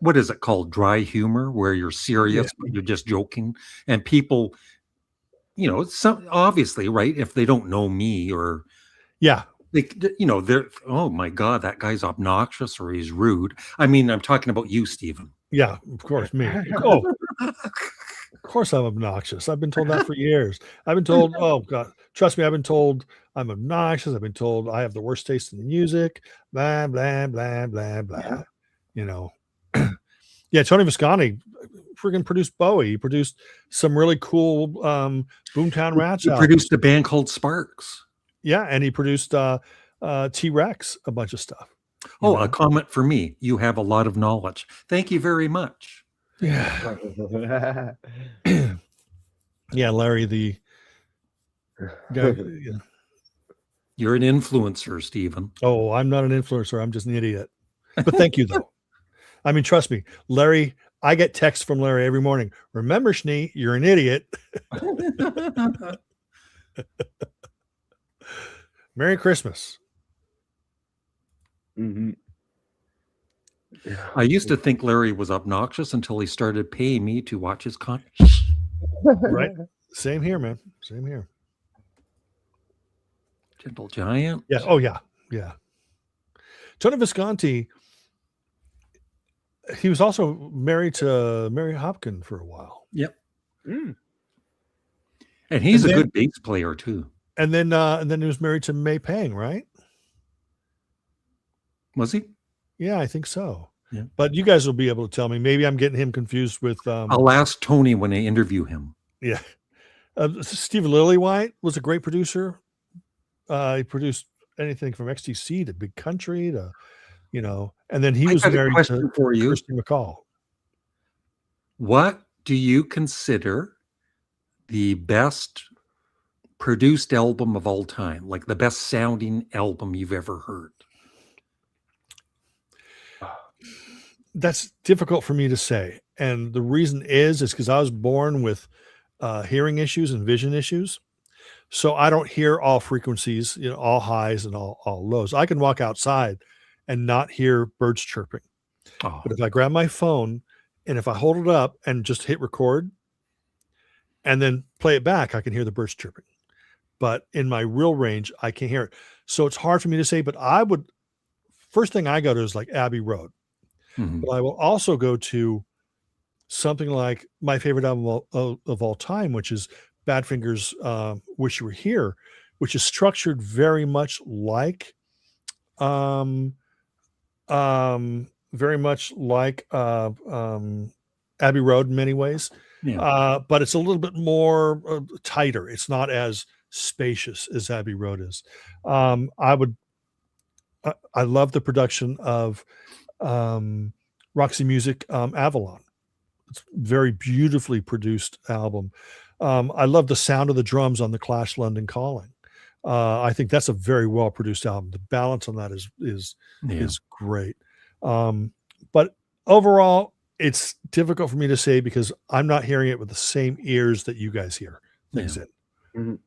what is it called? Dry humor, where you're serious, but you're just joking. And people, obviously, right. If they don't know me or they're, oh my God, that guy's obnoxious or he's rude. I mean, I'm talking about you, Stephen. Yeah, of course, me. Oh, of course I'm obnoxious. I've been told that for years. I've been told, oh God, trust me, I've been told I'm obnoxious. I've been told I have the worst taste in music, blah, blah, blah, blah, blah. Yeah, Tony Visconti freaking produced Bowie. He produced some really cool Boomtown Rats. He produced a band called Sparks. Yeah, and he produced T-Rex, a bunch of stuff. A comment for me. You have a lot of knowledge. Thank you very much. Yeah. Yeah, Larry, the guy. Yeah. You're an influencer, Stephen. Oh, I'm not an influencer. I'm just an idiot. But thank you, though. I mean, trust me, Larry, I get texts from Larry every morning. Remember, Schnee, you're an idiot. Merry Christmas. Mm-hmm. I used to think Larry was obnoxious until he started paying me to watch his content. Right. Same here, man. Same here. Gentle Giant. Yeah. Oh, yeah. Yeah. Tony Visconti, he was also married to Mary Hopkin for a while. Yep. And he's a good bass player too. And then he was married to May Pang, right? Was he? Yeah, I think so. Yeah. But you guys will be able to tell me. Maybe I'm getting him confused with. I'll ask Tony when I interview him. Yeah. Stephen Lillywhite was a great producer. He produced anything from XTC to Big Country to, and then he was married to Kirsty McCall. What do you consider the best produced album of all time? Like the best sounding album you've ever heard? That's difficult for me to say. And the reason is because I was born with hearing issues and vision issues. So I don't hear all frequencies, all highs and all lows. I can walk outside and not hear birds chirping. Oh. But if I grab my phone And if I hold it up and just hit record and then play it back, I can hear the birds chirping. But in my real range, I can't hear it. So it's hard for me to say, but first thing I go to is like Abbey Road. Mhm. But I will also go to something like my favorite album of all time, which is Badfinger's Wish You Were Here, which is structured very much like very much like Abbey Road in many ways. Yeah. But it's a little bit more tighter. It's not as spacious as Abbey Road is. I love the production of Roxy Music Avalon. It's a very beautifully produced album. I love the sound of the drums on the Clash London Calling. I think that's a very well produced album. The balance on that is Yeah. great. But overall, it's difficult for me to say because I'm not hearing it with the same ears that you guys hear things Yeah. in. Mhm.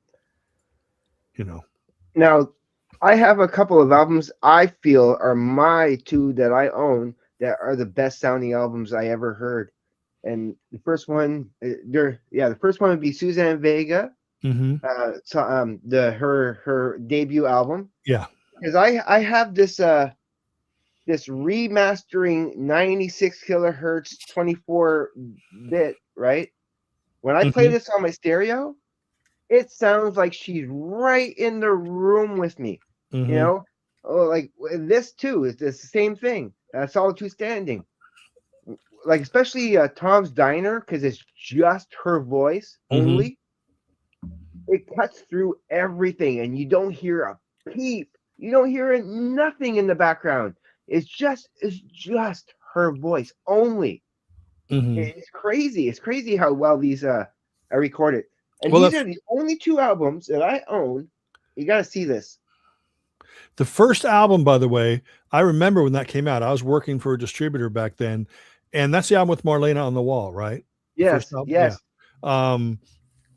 You know, Now, I have a couple of albums I feel are my two that I own that are the best sounding albums I ever heard. And the first one, the first one would be Suzanne Vega, her debut album. yeah, Because I have this this remastering 96 kilohertz 24-bit, right? When I play this on my stereo, it sounds like she's right in the room with me. You know, like this too is the same thing. Solitude Standing, like especially Tom's Diner, because it's just her voice only. It cuts through everything, and you don't hear a peep. You don't hear nothing in the background. It's just her voice only. It's crazy. It's crazy how well these are recorded. And Well, these are the only two albums that I own. You got to see this. the first album, by the way, I remember when that came out. I was working for a distributor back then, and that's the album with Marlena on the Wall, right? The Yes, first album? yes. Yeah.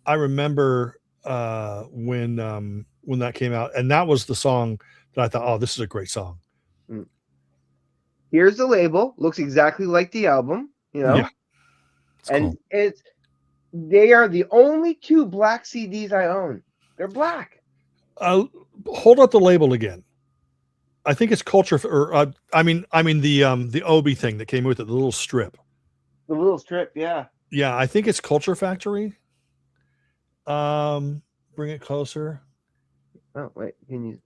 I remember when that came out, and that was the song that I thought, oh, this is a great song. Here's the label. Looks exactly like the album, you know. Yeah. And they are the only two black CDs I own. They're black. Hold up the label again. I think it's Culture, or I mean the Obi thing that came with it, the little strip. The little strip, yeah. Yeah, I think it's Culture Factory. Bring it closer. Oh wait, can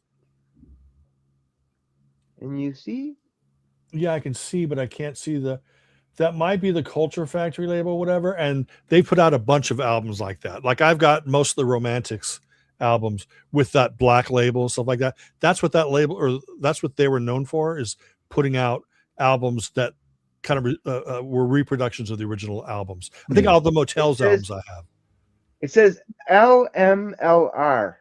you see? Yeah, I can see, but I can't see that might be the Culture Factory label, whatever. And they put out a bunch of albums like that. Like I've got most of the Romantics albums with that black label, stuff like that. That's what that label, or that's what they were known for, is putting out albums that kind of were reproductions of the original albums. I think all the Motels albums I have. It says LMLR.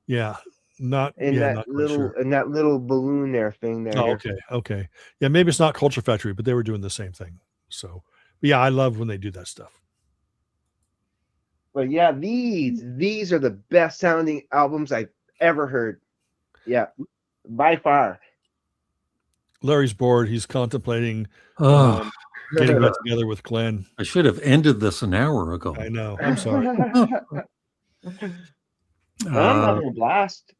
Yeah. Not that little balloon there thing there. Oh, okay. Yeah, maybe it's not Culture Factory, but they were doing the same thing. So, but yeah, I love when they do that stuff. But yeah, these are the best sounding albums I've ever heard. Yeah, by far. Larry's bored. He's contemplating getting back together with Glenn. I should have ended this an hour ago. I know. I'm sorry. I'm having a blast.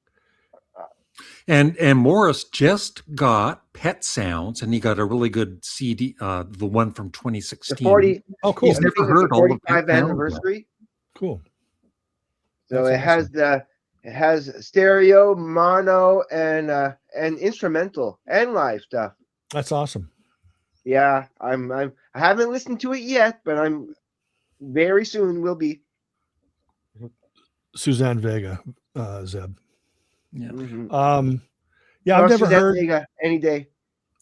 And Morris just got Pet Sounds, and he got a really good CD, the one from 2016. The 40. Oh, cool. He's never heard all the 45th anniversary. Cool. So it has stereo, mono, and instrumental and live stuff. That's awesome. Yeah, I haven't listened to it yet, but I'm very soon will be. Suzanne Vega, Zeb. Yeah. I've never heard Vega any day.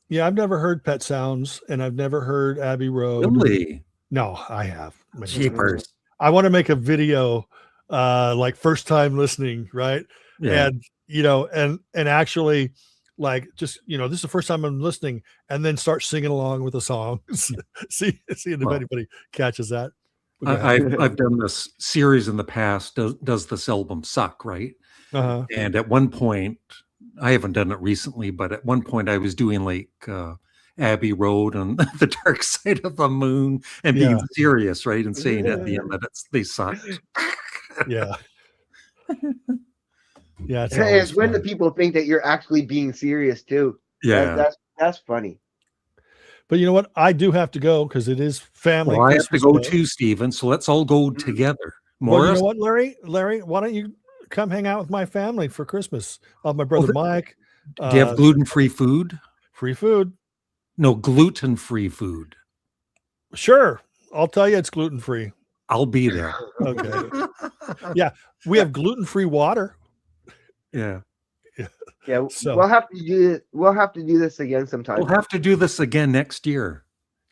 Yeah, I've never heard Pet Sounds, and I've never heard Abbey Road. Really? No, I have. Jeepers. I want to make a video, like first time listening, right? Yeah. And and actually, like, just this is the first time I'm listening, and then start singing along with the songs. see if anybody catches that. I've done this series in the past. Does this album suck? Right. And at one point, I haven't done it recently, but at one point I was doing like Abbey Road and The Dark Side of the Moon and being Yeah. serious, right? And saying at the end that they sucked. Yeah. Yeah. It's always It's when the fun. people think that you're actually being serious too. Yeah. That's funny. But you know what? I do have to go because it is family Well, I have to Christmas go Day. too, Stephen. So let's all go Mhm. together. Well, you Morris, know what, Larry? Larry, why don't you come hang out with my family for Christmas? My oh, brother Mike. do you have gluten-free food? Free food. No, gluten-free food. Sure. I'll tell you it's gluten free. I'll be there. Okay. Yeah. We have gluten free water. Yeah. Yeah, So we'll have to do this. We'll have to do this again sometime. We'll have to do this again next year.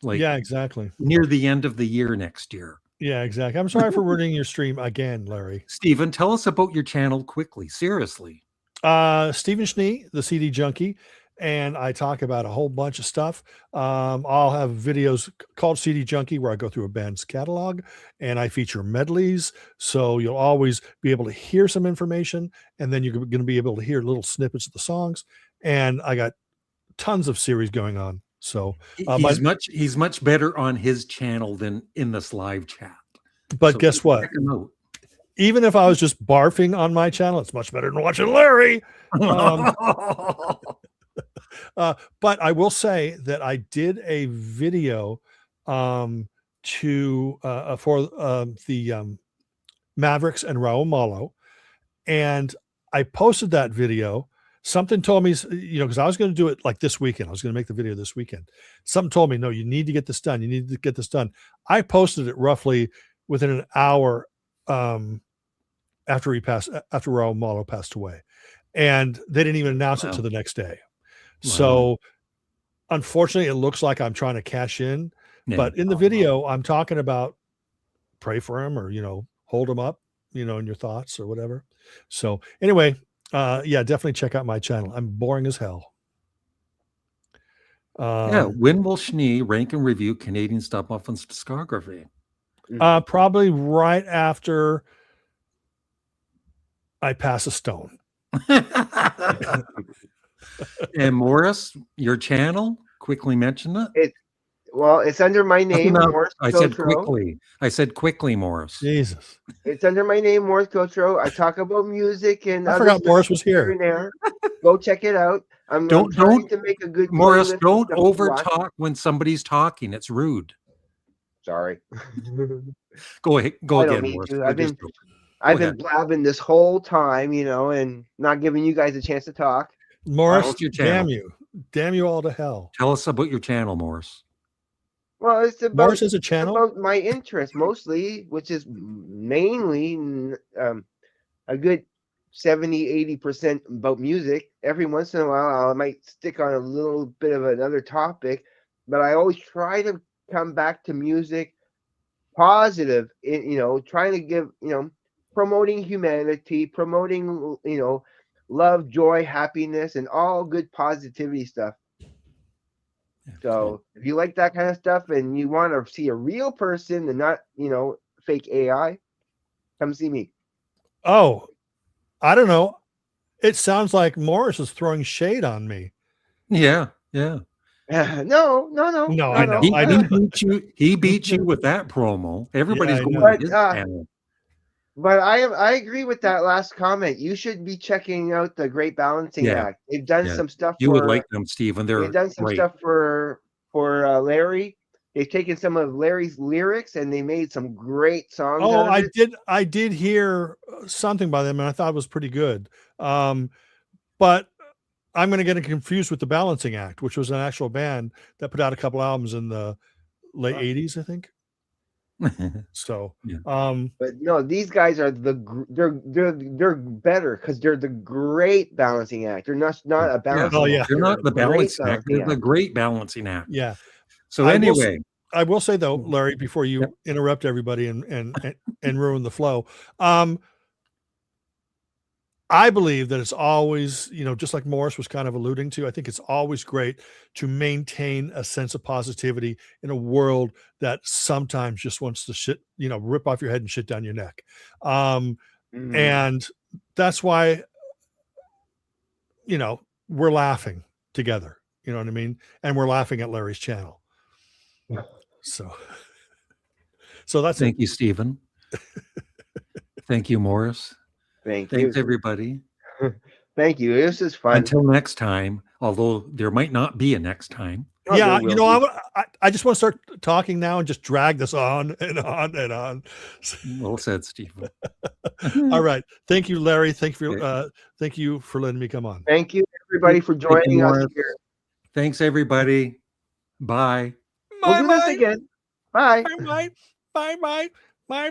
Like yeah, exactly. near the end of the year next year. Yeah, exactly. I'm sorry for ruining your stream again, Larry. Stephen, tell us about your channel quickly. Seriously. Stephen Schnee, the CD junkie, and I talk about a whole bunch of stuff. I'll have videos called CD Junkie where I go through a band's catalog and I feature medleys. So you'll always be able to hear some information, and then you're going to be able to hear little snippets of the songs. And I got tons of series going on. So, He's much better on his channel than in this live chat. but So guess what? check him out. Even if I was just barfing on my channel, it's much better than watching Larry. But I will say that I did a video for the Mavericks and Raul Malo, and I posted that video. Something told me, because I was going to do it like this weekend. I was going to make the video this weekend. Something told me, no, you need to get this done. You need to get this done. I posted it roughly within an hour after Raul Malo passed away, and they didn't even announce it to the next day. So unfortunately, it looks like I'm trying to cash in, but in the video, I'm talking about pray for him or, hold him up, in your thoughts or whatever. So anyway, yeah, definitely check out my channel. I'm boring as hell. When will Schnee rank and review Canadian Studmuffin's discography? Probably right after I pass a stone. And Morris, your channel, quickly mention it. It's under my name, Morris I said quickly. I said quickly, Morris. Jesus. It's under my name, Morris Gautreau. I talk about music and I forgot Morris was here. Go check it out. I'm trying to make a good Morris, don't over talk when somebody's talking. It's rude. Sorry. Go ahead. Go again, Morris. I've been blabbing this whole time, and not giving you guys a chance to talk. Morris, damn you all to hell. Tell us about your channel, Morris. Well, it's about Morris has a channel about my interest mostly, which is mainly a good 70-80% about music. Every once in a while, I might stick on a little bit of another topic, but I always try to come back to music positive, trying to give, promoting humanity, promoting, love, joy, happiness, and all good positivity stuff. So if you like that kind of stuff and you want to see a real person and not, fake AI, come see me. Oh, I don't know. It sounds like Morris is throwing shade on me. Yeah. No, I know. He beat you with that promo. Everybody's going to his channel. But I agree with that last comment. You should be checking out the Great Balancing Act. They've done some stuff. You would like them, Stephen. They've done some stuff for Larry. They've taken some of Larry's lyrics and they made some great songs. Oh, I did hear something by them, and I thought it was pretty good. But I'm going to get confused with the Balancing Act, which was an actual band that put out a couple albums in the late '80s, I think. So, but no, these guys are they're better because they're the Great Balancing Act. They're not a balancing act. They're not the Balancing Act. They're the Great Balancing Act. Yeah. So anyway, I will say though, Larry, before you interrupt everybody and ruin the flow, I believe that it's always, just like Morris was kind of alluding to, I think it's always great to maintain a sense of positivity in a world that sometimes just wants to rip off your head and shit down your neck. And that's why, we're laughing together. You know what I mean? And we're laughing at Larry's channel. So that's it. Thank you, Stephen. Thank you, Morris. Thanks, Thanks, everybody. Thank you. This is fun. Until next time, although there might not be a next time. Oh, Yeah, there you will know, be. I just want to start talking now and just drag this on and on and on. Well said, Stephen. All right. Thank you, Larry. Thank you for Okay. thank you for letting me come on. Thank you, everybody, for Thank you, joining us Morris. here. Thanks, everybody. Bye. We'll do this again. Bye. Bye. Bye. Bye. Bye. Bye.